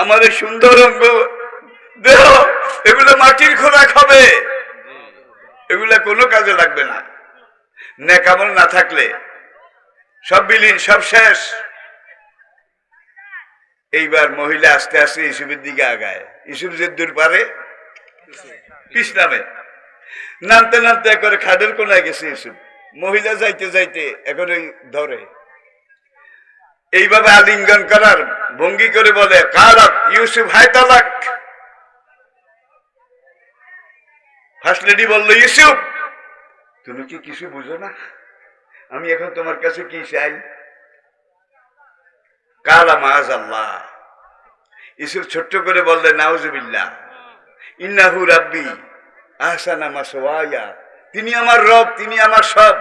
আমার এই সুন্দর অঙ্গ দেহ এগুলো মাটির খোরাক হবে, এগুলা কোনো কাজে লাগবে না। নেক আমল না থাকলে সব বিলীন, সব শেষ। এইবার মহিলা আস্তে আস্তে ইউসুফের দিকে আগায়। ইউসুফ যে দূর পারে পিছ নামে, নামতে নামতে একবারে খাদের কোনায় গেছে ইউসুফ। মহিলা যাইতে যাইতে এখন ওই ধরে এইভাবে আলিঙ্গন করার ভঙ্গি করে বলে, কালাক ইউসুফ হায় তালাক। ফার্স্ট লেডি বলল, ইউসুফ তুমি কি কিছু বুঝো না? আমি এখন তোমার কাছে কি চাই? কালা মাজ আল্লাহ। ইউসুফ ছোট্ট করে বললে, নাউজুবিল্লাহ, ইন্নাহু রাব্বি আহসানা মাসওয়ায়া, তিনি আমার রব, তিনি আমার সব।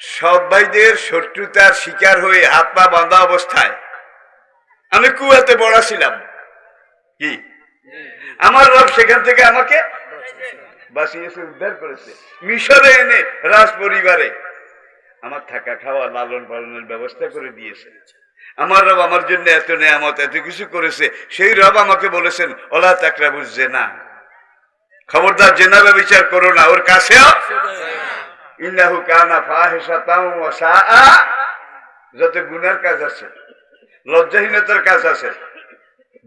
সব ভাইদের শত্রুতার শিকার হয়ে হাত পা বাঁধা অবস্থায় আমি কুয়াতে বড়া ছিলাম, কি আমার রব সেখান থেকে আমাকে বাঁচিয়েছে, উদ্ধার করেছে। মিশরে এনে রাজ পরিবারে আমার থাকা খাওয়া লালন পালনের ব্যবস্থা করে দিয়েছে। আমার রব আমার জন্য এত নেয়ামত, এত কিছু করেছে। সেই রব আমাকে বলেছেন, ওলা তাকরাবু জেনা, খবরদার জেনা ব্যভিচার করো না, ওর কাছেও ইন্নাহু কানা ফাহিশাতাও ওয়া সাআ। যত গুনার কাজ আছে, লজ্জাহীনতার কাজ আছে,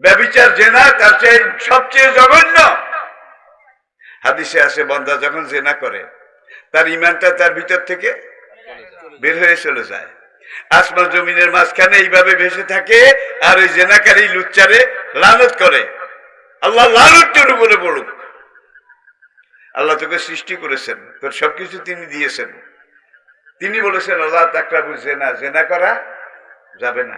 ব্যভিচার জেনা তার চেয়ে সবচেয়ে জঘন্য। হাদিসে আছে, বান্দা যখন জেনা করে তার ঈমানটা তার ভিতর থেকে বের হয়ে চলে যায়, আসমান জমিনের মাঝখানে এইভাবে ভেসে থাকে, আর ওই জেনাকারী লুচ্চারে লানত করে। আল্লাহ লানত তোর উপরে পড়ুক। আল্লাহ তোকে সৃষ্টি করেছেন, তোর সবকিছু তিনি দিয়েছেন। তিনি বলেছেন, আল্লাহ তাকরাবু জেনা, জেনা করা যাবে না।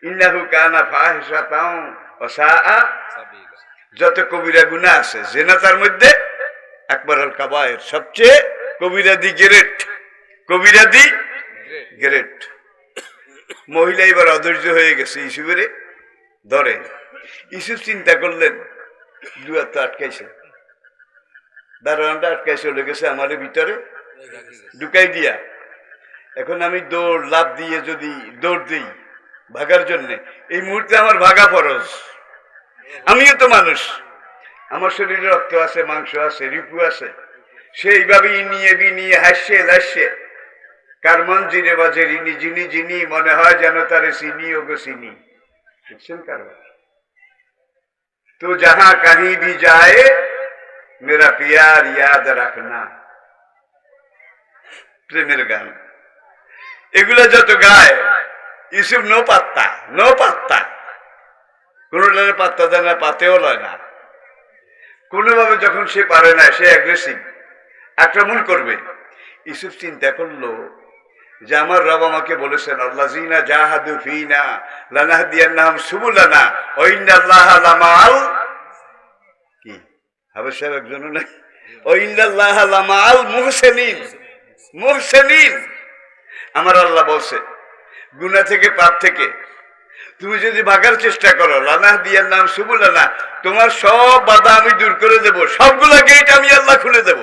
ইন্নাহু কানা ফাহিশাতাও ওয়া সাআ। যত কবিরা গুনাহ আছে, জেনা তার মধ্যে আকবারুল কাবায়ের, সবচেয়ে কবিরাদি গ্রেট, কবিরাদি গ্রেট। মহিলা এবার অধৈর্য হয়ে গেছে, ইউসুফের ধরে। ইউসুফ চিন্তা করলেন, দুয়ার তো আটকাইছে, দারোয়ানটা আটকাই চলে গেছে আমার ভিতরে ঢুকাই দিয়া। এখন আমি দৌড় লাভ দিয়ে যদি দৌড় দিই ভাগার জন্যে, এই মুহূর্তে আমার ভাগা ফরজ। আমিও তো মানুষ, আমার শরীরে রক্ত আছে, মাংস আছে, রিপু আছে। সেইভাবেই নিয়ে বিনিয়ে হাসছে যাচ্ছে, কারমন জিনে বাজে রিনি, যিনি যিনি মনে হয় যেন তারে চিনি ও গো চিনি। বুঝছেন কারবার? তো যাহা কাহি ভি যায় মেরা পিয়ার ইয়াদ রাখনা, প্রেমের গান। এগুলা যত গায় ইউসুফ নো পাত্তা, নো পাত্তা, কোনোটারে পাত্তা দেয় না, পাতেও লয় না। কোনোভাবে যখন সে পারে না, সে অ্যাগ্রেসিভ, আক্রমণ করবে। ইউসুফ চিন্তা করলো যে আমার রব আমাকে বলেছেন, আল্লাযীনা জাহাদু ফীনা লানাহদিয়ান্নাহুম সুবুলানা ওয়া ইন্নাল্লাহা লামাআল, কি হাবেশ সাহেব একজনও নাই, ওয়া ইন্নাল্লাহা লামাআল মুহসিনিন, মুহসিনিন। আমার আল্লাহ বলছে, গুনাহ থেকে, পাপ থেকে তুমি যদি ভাগার চেষ্টা করো, লানা দিয়ার নাম সুবুলানা, তোমার সব বাধা আমি দূর করে দেব, সবগুলা গেট আমি আল্লাহ খুলে দেব।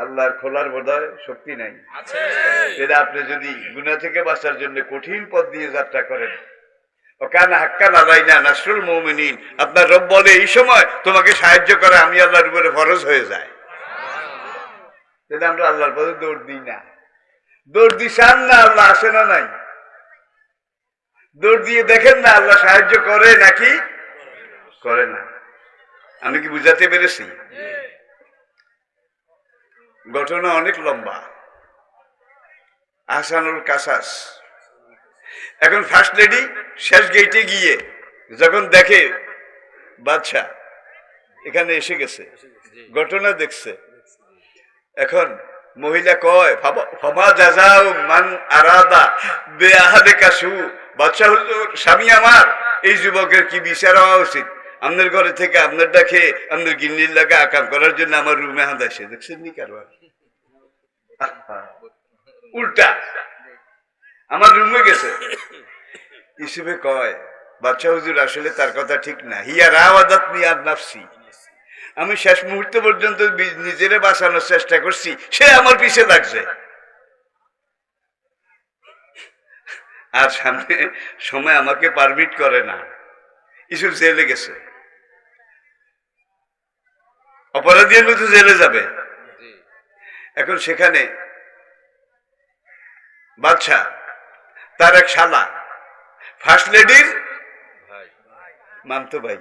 আল্লাহর খোলার বোধহয় শক্তি নাই। এটা আপনি যদি গুনাহ থেকে বাঁচার জন্য কঠিন পথ দিয়ে যাত্রা করেন, ওকানা হাক্কান আলাইনা নাসরুল মুমিনিন, আপনার রব বলে এই সময় তোমাকে সাহায্য করা আমি আল্লাহর উপরে ফরজ হয়ে যায়। তাহলে আমরা আল্লাহর পথে দৌড় দিই না, দৌড় দিশান না, আল্লাহ আসে না নাই, দৌড় দিয়ে দেখেন না আল্লাহ সাহায্য করে নাকি করে না। আমি কি বুঝাতে পেরেছি? ঘটনা অনেক লম্বা। আহসানুল কাসাস, এখন ফার্স্ট লেডি শেষ গেটে গিয়ে যখন দেখে বাদশা এখানে এসে গেছে, ঘটনা দেখছে, এখন মহিলা কয় ফমা জাযাউ মান আরাদা বিআহলিকা সু, বাদশা হুজুর স্বামী আমার, এই যুবকের কি বিচার হওয়া উচিত? আপনার ঘরে থেকে আপনার ডাকে আপনার গিন্নির লাগে আকাম করার জন্য আমার রুমে হাঁদাইছে, দেখছেন নি কারবার? উল্টা আমার রুমে গেছে। ইসুফে কয় বাদশা হুজুর আসলে তার কথা ঠিক না, হিয়া রাওয়াদাতনি আন নাফসি, আমি শেষ মুহূর্ত পর্যন্ত নিজেরে বাঁচানোর চেষ্টা করছি, সে আমার পিছে লাগছে। আর সামনে সময় আমাকে পারমিট করে না। ইসুফ জেলে গেছে, অপরাধী হলে তো জেলে যাবে। এখন সেখানে বাদশা তার এক শালা, ফার্স্ট লেডির মামতো ভাই,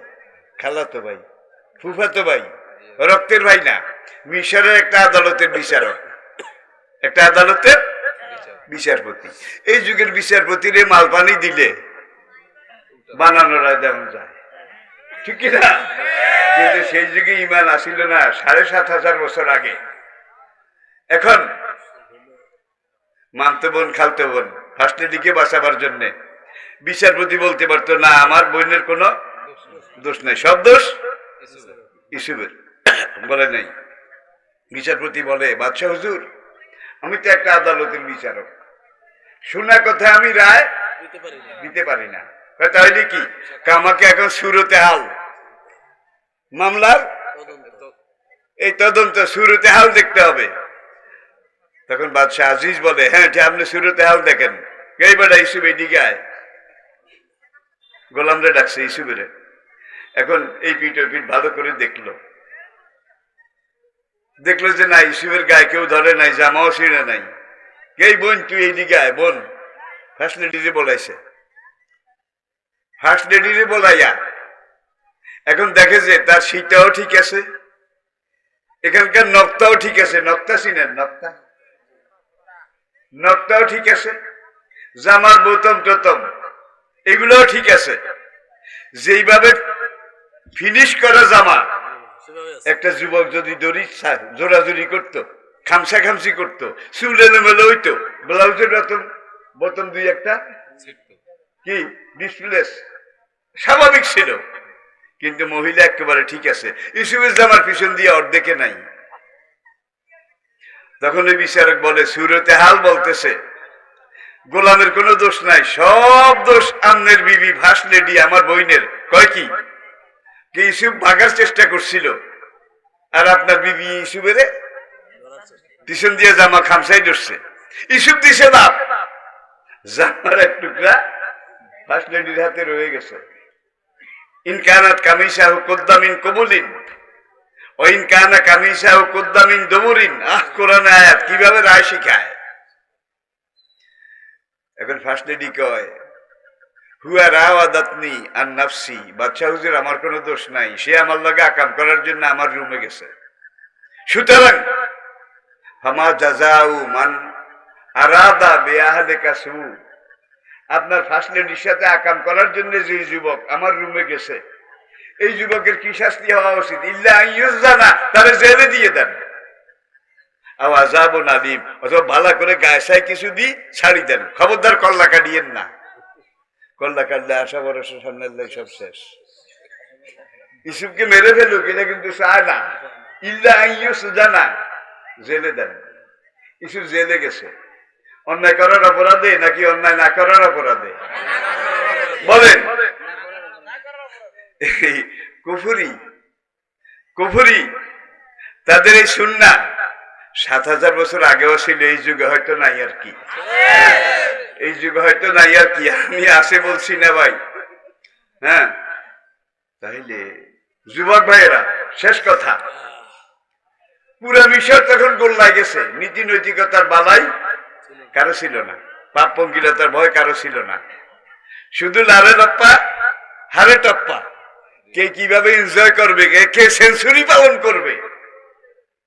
খালাতো ভাই, ফুফাতো ভাই, রক্তের ভাই না, মিশরের একটা আদালতের বিচারক, একটা আদালতের বিচারপতি। এই যুগের বিচারপতিরে মালপানি দিলে বানানো রায় দেওয়া যায়, ঠিক না? কিন্তু সেই যুগে ইমান আসিল না, ৭,৫০০ বছর আগে। এখন মামতো বোন খালতো বোন ফার্স্ট লেডিকে বাঁচাবার জন্য বিচারপতি বলতে পারতো না আমার বোনের কোনো দোষ নাই, সব দোষ ইসুফের, বলে নাই। বিচারপতি বলে বাদশা হুজুর আমি তো একটা আদালতের বিচারক, শোনা কথা আমি রায় দিতে পারি না। তাহলে কি আমাকে এখন সুরতে হাল মামলার এই তদন্ত সুরতে হাল দেখতে হবে। তখন বাদশাহ আজিজ বলে হ্যাঁ ঠিক, আপনি সুরতে হাল দেখেন। এই বেটা ইসুফ এদিকে আয়, গোলামরে ডাকছে ইসুফের। এখন এই পিঠ ওই পিঠ ভালো করে দেখলো যে না, ইসুফের গায়ে কেউ ধরে নাই, জামাও ছিঁড়ে নাই। এই বোন তুই এইদিকে আয়, বোন ফার্স্ট লেডিরে বলাইছে, ফার্স্ট লেডিরে বলাইয়া এখন দেখে যে তার শীতটাও ঠিক আছে, এখানকার নকটাও ঠিক আছে, নকটা চিনেন? নকটাও ঠিক আছে, জামার বোতাম টোতম এগুলোও ঠিক আছে। যেইভাবে ফিনিশ করা জামা একটা যুবক যদি দড়ি জোরাজুরি করতো, খামসা খামসি করতো, চুল এলোমেলো হইতো, ব্লাউজের বোতাম দুই একটা কি ডিসপ্লেস স্বাভাবিক ছিল, কিন্তু মহিলা একেবারে ঠিক আছে। ইসুফের জামার পিছন দিয়ে অর্ধেকে নাই। তখন ওই বিচারক বলে সুরতে হাল বলতেছে গোলামের কোনো দোষ নাই, সব দোষ আমনের বিবি ফার্স্ট লেডি আমার বইনের। কয় কি ইসুফ ভাগার চেষ্টা করছিল আর আপনার বিবি ইসুফের পিছন দিয়ে জামা খামসাই ধরছে, ইসুফ দিছে লাভ, জামার এক টুকরা ফার্স্ট লেডির হাতে রয়ে গেছে। ইনকানাত কামিসাহু কুদ্দামিন কবুলিন ও ইনকানা কামিসাহু কুদ্দামিন দবুরিন। কোরআন আয়াত কিভাবে রায় শিখায়। এখন ফার্স্ট লেডি কয় হুয়া রাওয়াদাতনি আন নাফসি, বাদশা হুজুর আমার কোনো দোষ নাই, সে আমার লগে আকাম করার জন্য আমার রুমে গেছে। সুতরাং ফামা জাযাউ মান আরাদা বিআহলিকা সু, আপনার ফার্স্ট লেডির সাথে আকাম করার জন্য যে যুবক আমার রুমে গেছে, এই যুবকের কি শাস্তি হওয়া উচিত? ইল্লা আইয়ুজানা, তারে জেলে দিয়ে দেন। আও আযাবুন আলীম, অথবা ভালো করে গায়ে সাই কিছু দি ছাড়ি দেন, খবরদার কল্লা কাটিয়েন না। কল্লা কাটলে আশা ভরসা সামনে সব শেষ। ইসুফকে মেরে ফেলুক এটা কিন্তু চায় না। ইল্লা আইয়ুজানা, জেলে দেন। ইসুফ জেলে গেছে অন্যায় করার অপরাধে নাকি অন্যায় না করার অপরাধে? বলেন কুফরি কুফরি তাদের এই সুন্নাহ ৭,০০০ বছর আগেও ছিল, এই যুগে হয়তো নাই আর কি, এই যুগে হয়তো নাই আর কি। আমি আসে বলছি না ভাই। হ্যাঁ, তাইলে যুবক ভাইয়েরা, শেষ কথা, পুরা মিশর তখন গোল্লায় গেছে। নীতি নৈতিকতার বালাই কারো ছিল না, পাপ পঙ্কিলতার ভয় কারো ছিল না, শুধু লারে টপ্পা হারে টপ্পা, কে কিভাবে এনজয় করবে, কে সেঞ্চুরি পালন করবে,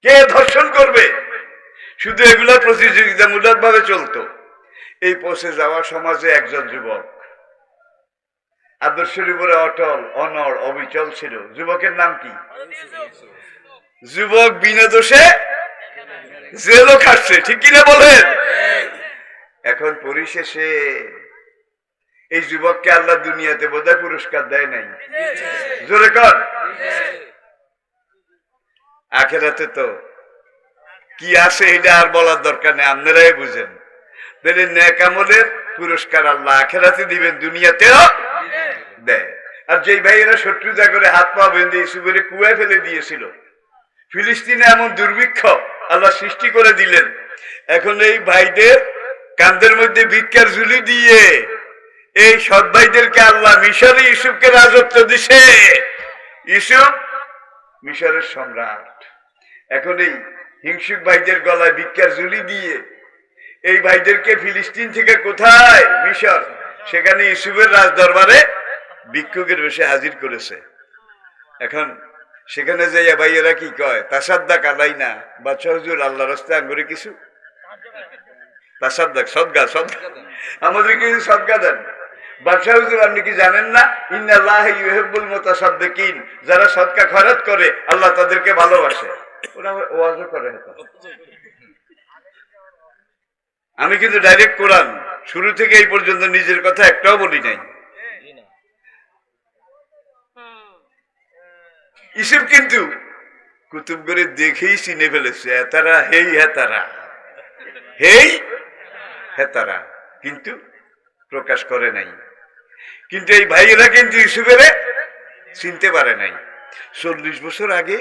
কে ধর্ষণ করবে, শুধু এগুলো প্রতিযোগিতামূলক ভাবে চলতো। এই পৌঁছে যাওয়া সমাজে একজন যুবক আদর্শের উপরে অটল, অনড়, অবিচল ছিল। যুবকের নাম কি? যুবক বিনা দোষে জেলও খাটছে, ঠিক কিনা বলেন? এখন পরিশেষে এই যুবককে আল্লাহ দুনিয়াতে বোধহয় পুরস্কার দেয় নাই, জোরে কর। আখেরাতে তো কি আছে এটা আর বলার দরকার নেই, আপনারাই বুঝেন। নেক আমলের পুরস্কার আল্লাহ আখেরাতে দিবেন, দুনিয়াতেও দেয়। আর যেই ভাইয়েরা শত্রুতা করে হাত পা বেঁধে ইসুফের কুয়ায় ফেলে দিয়েছিল, ফিলিস্তিনে এমন দুর্ভিক্ষ আল্লাহ সৃষ্টি করে দিলেন। এখন এই ভাইদের কাঁধের মধ্যে ভিক্ষার ঝুলি দিয়ে এই সৎ ভাইদেরকে আল্লাহ মিশরে ইউসুফকে রাজত্ব দিছে। ইউসুফ মিশরের সম্রাট। এখন এই হিংসুক ভাইদের গলায় ভিক্ষার ঝুলি দিয়ে এই ভাইদেরকে ফিলিস্তিন থেকে কোথায়, মিশর, সেখানে ইউসুফের রাজ দরবারে ভিক্ষুকের বেশে হাজির করেছে। এখন সেখানে যাইয়া ভাইয়েরা কি কয়, তাসাদ্দাক আলাইনা, বাদশাহ হুজুর আল্লাহ রাস্তায় আঙ্গুরে কিছু তাসাদ্দাক, সদকা সদকা, আমাদের কিছু সদকা দেন। বাদশাহ হুজুর আপনি কি জানেন না, ইন্নাল্লাহা ইউহিব্বুল মুতাসাদ্দিকিন, যারা সদকা খয়রাত করে আল্লাহ তাদেরকে ভালোবাসে। ওরা ওয়াজও করে। আমি কিন্তু ডাইরেক্ট কোরআন শুরু থেকে এই পর্যন্ত নিজের কথা একটাও বলি নাই। ইসুফ কিন্তু কুতুব করে দেখেই চিনে ফেলেছে, হেতারা হেই হেতারা, হেই হেতারা, কিন্তু প্রকাশ করে নাই। কিন্তু এই ভাইয়েরা কিন্তু ইসুফের চিনতে পারে নাই। 40 বছর আগে,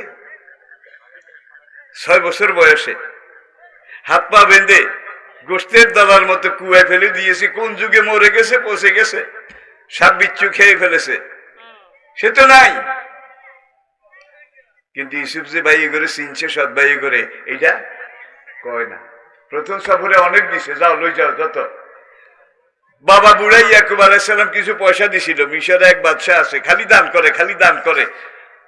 6 বছর বয়সে হাত পা বেঁধে গোস্তের দলার মতো কুয়ায় ফেলে দিয়েছে। কোন যুগে মরে গেছে, পচে গেছে, সাপ বিচ্ছু খেয়ে ফেলেছে, সে তো নাই। কিন্তু ইউসুফ যে ভাই করে চিনছে, সৎ ভাই করে, এইটা কয় না। প্রথম সফরে অনেক দিছে, যাও লই যাও যত। বাবা বুড়াই ইয়াকুব আলাইহিস সালাম কিছু পয়সা দিছিল। মিশরে এক বাদশা আছে, খালি দান করে, খালি দান করে।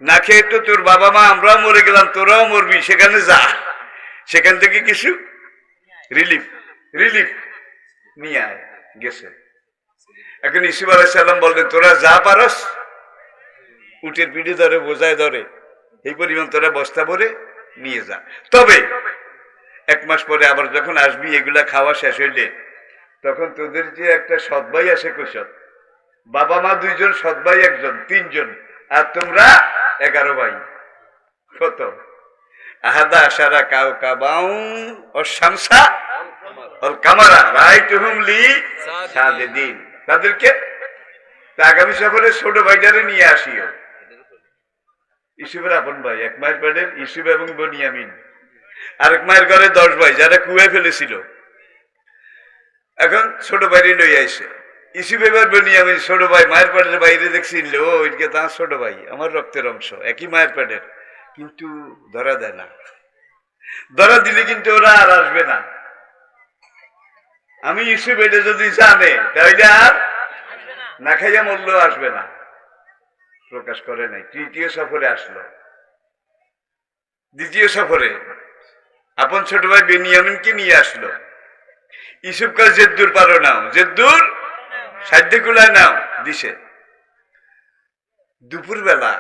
না খেয়ে তো তোর বাবা মা আমরাও মরে গেলাম, তোরাও মরবি, সেখানে যা, সেখান থেকে কিছু রিলিফ নিয়ে আয়। গেছে। এখন ইউসুফ আলাইহিস সালাম বললেন, তোরা যা পারস উটের পিঠে ধরে, বোঝায় ধরে, এই পরিমাণ তোরা বস্তা ভরে নিয়ে যা। তবে 1 মাস পরে আবার যখন আসবি, এগুলা খাওয়া শেষ হইলে, তখন তোদের যে একটা সৎ ভাই আছে, কুশত, বাবা মা 2 জন, সৎ ভাই 1 জন, 3 জন, আর তোমরা 11 ভাই। কত? আহাদা আশারা কাউ কাবাউ ও শামসা অল কামারা রাইতুহুম লি সাদিদিন। তাদেরকে আগামী সফরে ছোট ভাইটারে নিয়ে আসিও। ইউসুফের আপন ভাই, 1 মায়ের পেটের ইউসুফ এবং বনিয়ামিন, আরেক মায়ের ঘরে 10 ভাই যারা কুয়ায় ফেলেছিল। এখন ছোট ভাইরে লই আইছে ইউসুফ, এবার বনিয়ামিন ছোট ভাই মায়ের পেটের বাইরে দেখছি, ও ওইকে তার ছোট ভাই, আমার রক্তের অংশ, একই মায়ের পেটের, কিন্তু ধরা দেয় না। ধরা দিলে কিন্তু ওরা আর আসবে না। আমি ইউসুফ এটা যদি জানে, তাহলে আর না খাইয়া মরলেও আসবে না। প্রকাশ করে নাই। 3য় সফরে আসলো। 2য় সফরে আপন ছোট ভাই বেনিয়ামিনকে নিয়ে আসলো। ইউসুফ কাজ জেদ্দুর পারো নাও, জেদ্দুর সাধ্য কুলায় নাও, দিছে। দুপুর বেলা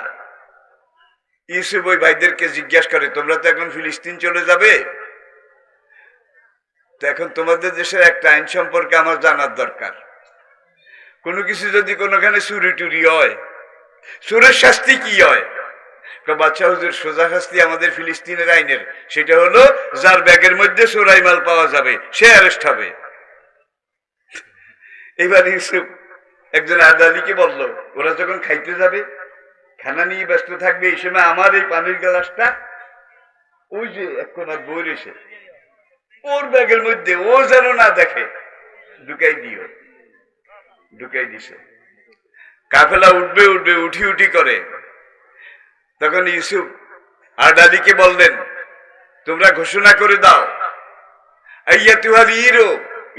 ইউসুফ ওই ভাইদেরকে জিজ্ঞাসা করে, তোমরা তো এখন ফিলিস্তিন চলে যাবে, তো এখন তোমাদের দেশের একটা আইন সম্পর্কে আমার জানার দরকার। কোনো কিছু যদি কোনোখানে চুরি টুরি হয়, চোরের শাস্তি কি হয়? বাদশাহ হুজুর, সোজা শাস্তি আমাদের ফিলিস্তিনের আইনের, সেটা হলো যার ব্যাগের মধ্যে চোরাই মাল পাওয়া যাবে সে অ্যারেস্ট হবে। এবার ইউসুফ একজন আদালিকে বলল, ওরা যখন খাইতে যাবে, খানা নিয়ে ব্যস্ত থাকবে, এই সময় আমার এই পানির গ্লাসটা ওই যে এক কোনা বই রয়েছে ওর ব্যাগের মধ্যে, ও যেন না দেখে, ঢুকাই দিও। ঢুকাই দিছে। কাফেলা উঠবে উঠবে, উঠি উঠি করে। তখন ইউসুফ আদালিকে বললেন, তোমরা ঘোষণা করে দাও, আইয়াতুহাল ইরো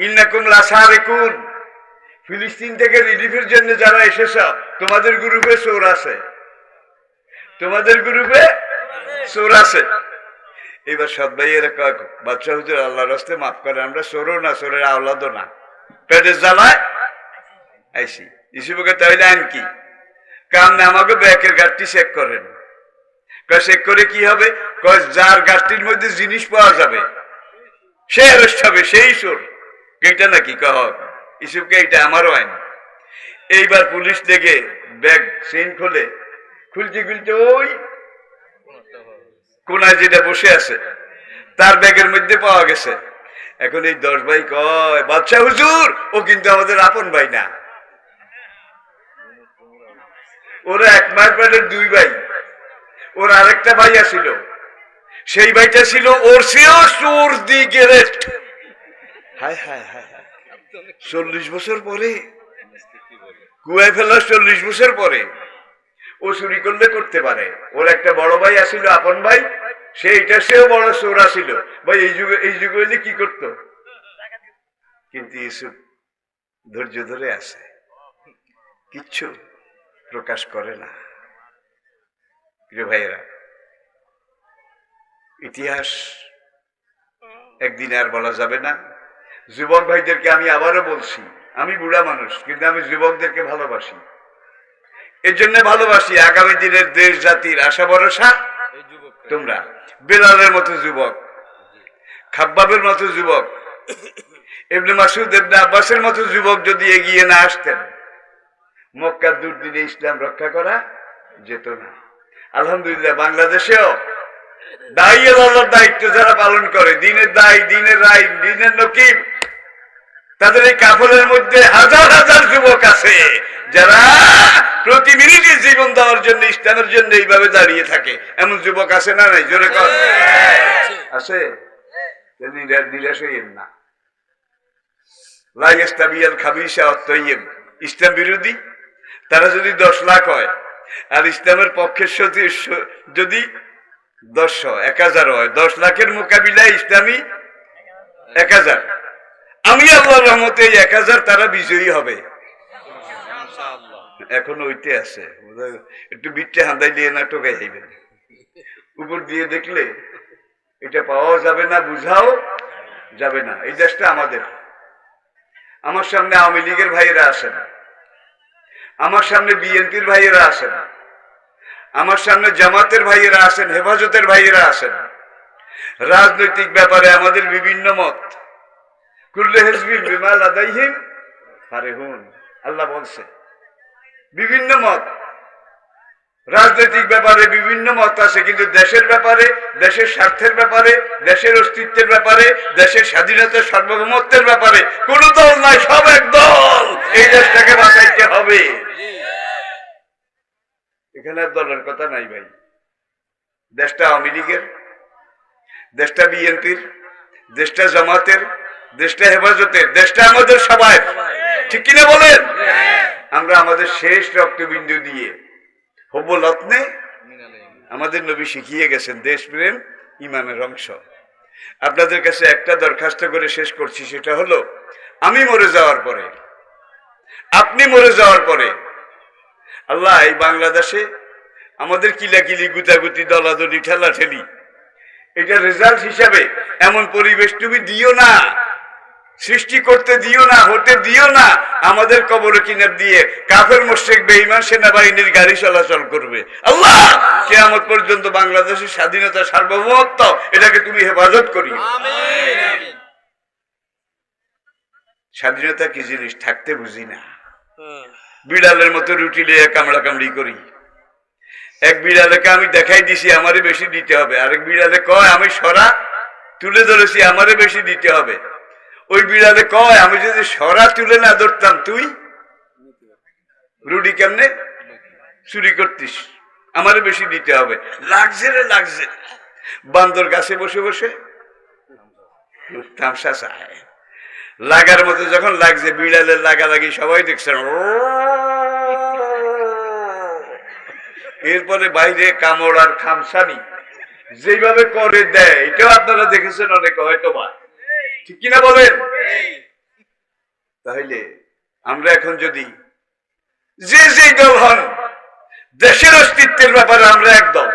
ইন্নাকুম লাসারিকুন, ফিলিস্তিন থেকে রিলিফের জন্য যারা এসেছ, তোমাদের গ্রুপে চোর আছে, তোমাদের গ্রুপে চোর আছে। এবার সৎ ভাইয়েরা কয়, বাদশাহ হুজুর আল্লাহর রাস্তায় মাফ করে, আমরা চোরও না, চোরের আওলাদও না, পেটের জ্বালায় আইসি। ইসুফকে তাইলে আইন কি কাম, আমাকে ব্যাকের গাড়টি চেক করেন। চেক করে কি হবে? যার গাছটির মধ্যে জিনিস পাওয়া যাবে সে অ্যারেস্ট হবে, সেই চোর। এইটা নাকি কহ ইসুফকে, এইটা আমারও আইন। এইবার পুলিশ দেখে ব্যাগ চেইন খোলে, খুলতে খুলতে ওই কোনায় যেটা বসে আছে তার ব্যাগের মধ্যে পাওয়া গেছে। এখন এই 10 ভাই কয়, বাদশাহ হুজুর ও কিন্তু আমাদের আপন ভাই না, ওরা এক মায়ের পেটের 2 ভাই। ওর আরেকটা ভাই ছিল, সেই ভাইটা ছিল ওর সেও চোর দি গ্রেট। হায় হায় হায়, 40 বছর পরে কুয়ায় ফেলা, 40 বছর পরে ও চুরি করলে করতে পারে। ওর একটা বড় ভাই আছিল, আপন ভাই, সেইটা সেও বড় চোর আছিল ভাই। এই যুগে হইলে কি করতো? কিন্তু ইউসুফ ধৈর্য ধরে আছে, কিচ্ছু প্রকাশ করে না। প্রিয় ভাইয়েরা, ইতিহাস একদিন আর বলা যাবে না। যুবক ভাইদেরকে আমি আবারও বলছি, আমি বুড়া মানুষ কিন্তু আমি যুবকদেরকে ভালোবাসি। এর জন্য ভালোবাসি, আগামী দিনের দেশ জাতির আশা ভরসা তোমরা। বেলালের মতো যুবক, খাব্বাবের মতো যুবক, ইবনে মাসউদ ইবনে আব্বাসের মতো যুবক যদি এগিয়ে না আসতেন, মক্কার দুর্দিনে ইসলাম রক্ষা করা যেত না। আলহামদুলিল্লাহ বাংলাদেশেও দায়ী আল্লাহর দায়িত্ব যারা পালন করে, দিনের দায়ী, দিনের রায়, দিনের নকিব, তাদের এই কাফেরের মধ্যে হাজার হাজার যুবক আছে যারা প্রতি মিনিটে জীবন দেওয়ার জন্য, ইসলামের জন্য এইভাবে দাঁড়িয়ে থাকে। এমন যুবক আছে না নাই? জোরে কর, আছে। নিরাশ হইয়েন না। লা ইস্তাবিয়াল খাবিসা ওয়াত তাইয়্যিব, ইসলাম বিরোধী তারা যদি 10 লাখ হয় আর ইসলামের পক্ষের যদি 10,000 হয়, 10 লাখের মোকাবিলায় ইসলামী 1000। আমি আল্লাহর রহমতে 1000 তারা বিজয়ী হবে। এখন ওইতে আছে, একটু বিটে হান্দাই দিয়ে না টোকাই যাইবেন। উপর দিয়ে দেখলে এটা পাওয়া যাবে না, বুঝাও যাবে না। এই দেশটা আমাদের। আমার সামনে আওয়ামী লীগের ভাইয়েরা আসেন, আমার সামনে বিএনপির ভাইয়েরা আসেন, আমার সামনে জামাতের ভাইয়েরা আসেন, হেফাজতের ভাইয়েরা আসেন। রাজনৈতিক ব্যাপারে আমাদের বিভিন্ন মত। কুল্লু হিজবিন বিমা লাদাইহিম ফারিহুন, আল্লাহ বলছে বিভিন্ন মত। রাজনৈতিক ব্যাপারে বিভিন্ন মত আছে, কিন্তু দেশের ব্যাপারে, দেশের স্বার্থের ব্যাপারে, দেশের অস্তিত্বের ব্যাপারে, দেশের স্বাধীনতার সার্বভৌমত্বের ব্যাপারে কোন দল নাই, সব এক দল। এই দেশটাকে বাঁচাইতে হবে। এখানে আর দলের কথা নাই ভাই। দেশটা আওয়ামী লীগের, দেশটা বিএনপির, দেশটা জামাতের, দেশটা হেফাজতের, দেশটা আমাদের সবাই। ঠিক কিনা বলেন? আমরা আমাদের শেষ রক্তবিন্দু দিয়ে হবল রত্নে আমাদের নবী শিখিয়ে গেছেন দেশপ্রেম ইমানের অংশ। আপনাদের কাছে একটা দরখাস্ত করে শেষ করছি, সেটা হলো আমি মরে যাওয়ার পরে, আপনি মরে যাওয়ার পরে আল্লাহ এই বাংলাদেশে আমাদের কিলাকিলি, গুতাগুতি, দলাদলি, ঠেলাঠেলি, এটা রেজাল্ট হিসাবে এমন পরিবেশ তুমি দিও না, সৃষ্টি করতে দিও না, হতে দিও না আমাদের কবর কিনার দিয়ে কাফের মুশরিক বেঈমান সেনাবাহিনীর গাড়ি চলাচল করবে। আল্লাহ কিয়ামত পর্যন্ত বাংলাদেশের স্বাধীনতা, সার্বভৌমত্ব, এটাকে তুমি হেফাজত করিও। স্বাধীনতা কি জিনিস থাকতে বুঝি না, বিড়ালের মতো রুটি লিয়ে কামড়া কামড়ি করি। এক বিড়ালেকে আমি দেখাই দিছি আমারে বেশি দিতে হবে, আরেক বিড়ালে কয় আমি সরা তুলে ধরেছি আমারে বেশি দিতে হবে। ওই বিড়ালে কয় আমি যদি সরা তুলে না ধরতাম তুই রুটি কেমনে চুরি করতিস, আমারে বেশি দিতে হবে, লাগছে রে লাগছে। বান্দর গাছে বসে বসে তামসা চায়, লাগার মতো যখন লাগছে, বিড়ালের লাগালাগি সবাই দেখছেন। এরপরে বাইরে কামড় আর খামসানি যেভাবে করে দেয়, এটাও আপনারা দেখেছেন অনেকে হয়তো বা, ঠিক কিনা বলেন? তাহলে আমরা এখন যদি যে যে দল হন, দেশের অস্তিত্বের ব্যাপারে আমরা একদম,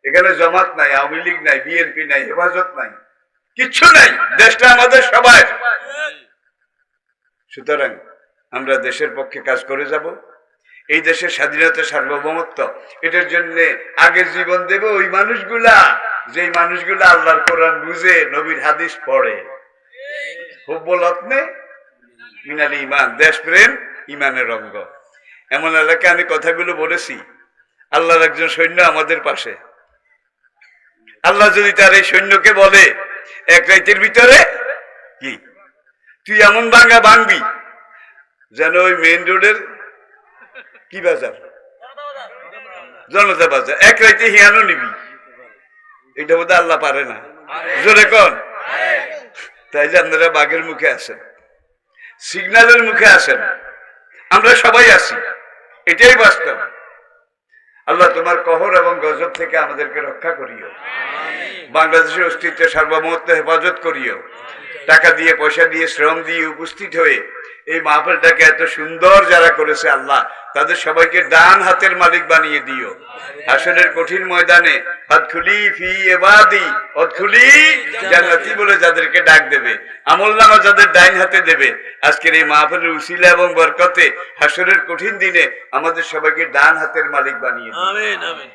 এখানে জামাত নাই, আওয়ামী লীগ নাই, বিএনপি নাই, হেফাজত নাই, কিচ্ছু নাই, দেশটা আমাদের সবাই। সুতরাং আমরা দেশের পক্ষে কাজ করে যাব। এই দেশের স্বাধীনতা, সার্বভৌমত্ব, এটার জন্য আগে জীবন দেব ওই মানুষগুলা, যেই মানুষগুলা আল্লাহর কোরআন বুঝে, নবীর হাদিস পড়ে। হুব্বুল ওয়াতনে মিনাল ঈমান, দেশপ্রেম ঈমানের অঙ্গ। এমন এলাকায় আমি কথাগুলো বলেছি, আল্লাহর একজন সৈন্য আমাদের পাশে। আল্লাহ যদি তার এই সৈন্যকে বলে এক রাতের ভিতরে কি তুই এমন ভাঙা ভাঙবি যেন ওই মেইন রোডের কি বাজার, জনতা বাজার, এক রাইতে হিয়ানো নিবি, এটা বোধ আল্লাহ পারে না, জোরে কন। তাইলে আপনারা বাঘের মুখে আসেন, সিগন্যালের মুখে আসেন, আমরা সবাই আছি, এটাই বাস্তব। আল্লাহ তোমার কহর এবং গজব থেকে আমাদেরকে রক্ষা করিও, বাংলাদেশের অস্তিত্ব, সার্বভৌমত্ব হেফাজত করিও। টাকা দিয়ে, পয়সা দিয়ে, শ্রম দিয়ে উপস্থিত হয়ে এই মাহফিলটাকে এত সুন্দর যারা করেছে, আল্লাহ তাদের সবাইকে ডান হাতের মালিক বানিয়ে দিও। হাসরের কঠিন ময়দানে আদখুলি ফি ইবাদি আদখুলি জান্নাতি বলে যাদেরকে ডাক দেবে, আমলনামা যাদের ডাইন হাতে দেবে, আজকের এই মাহফিলের উসিলা এবং বরকতে হাসরের কঠিন দিনে আমাদের সবাইকে ডান হাতের মালিক বানিয়ে দিও। আমিন আমিন।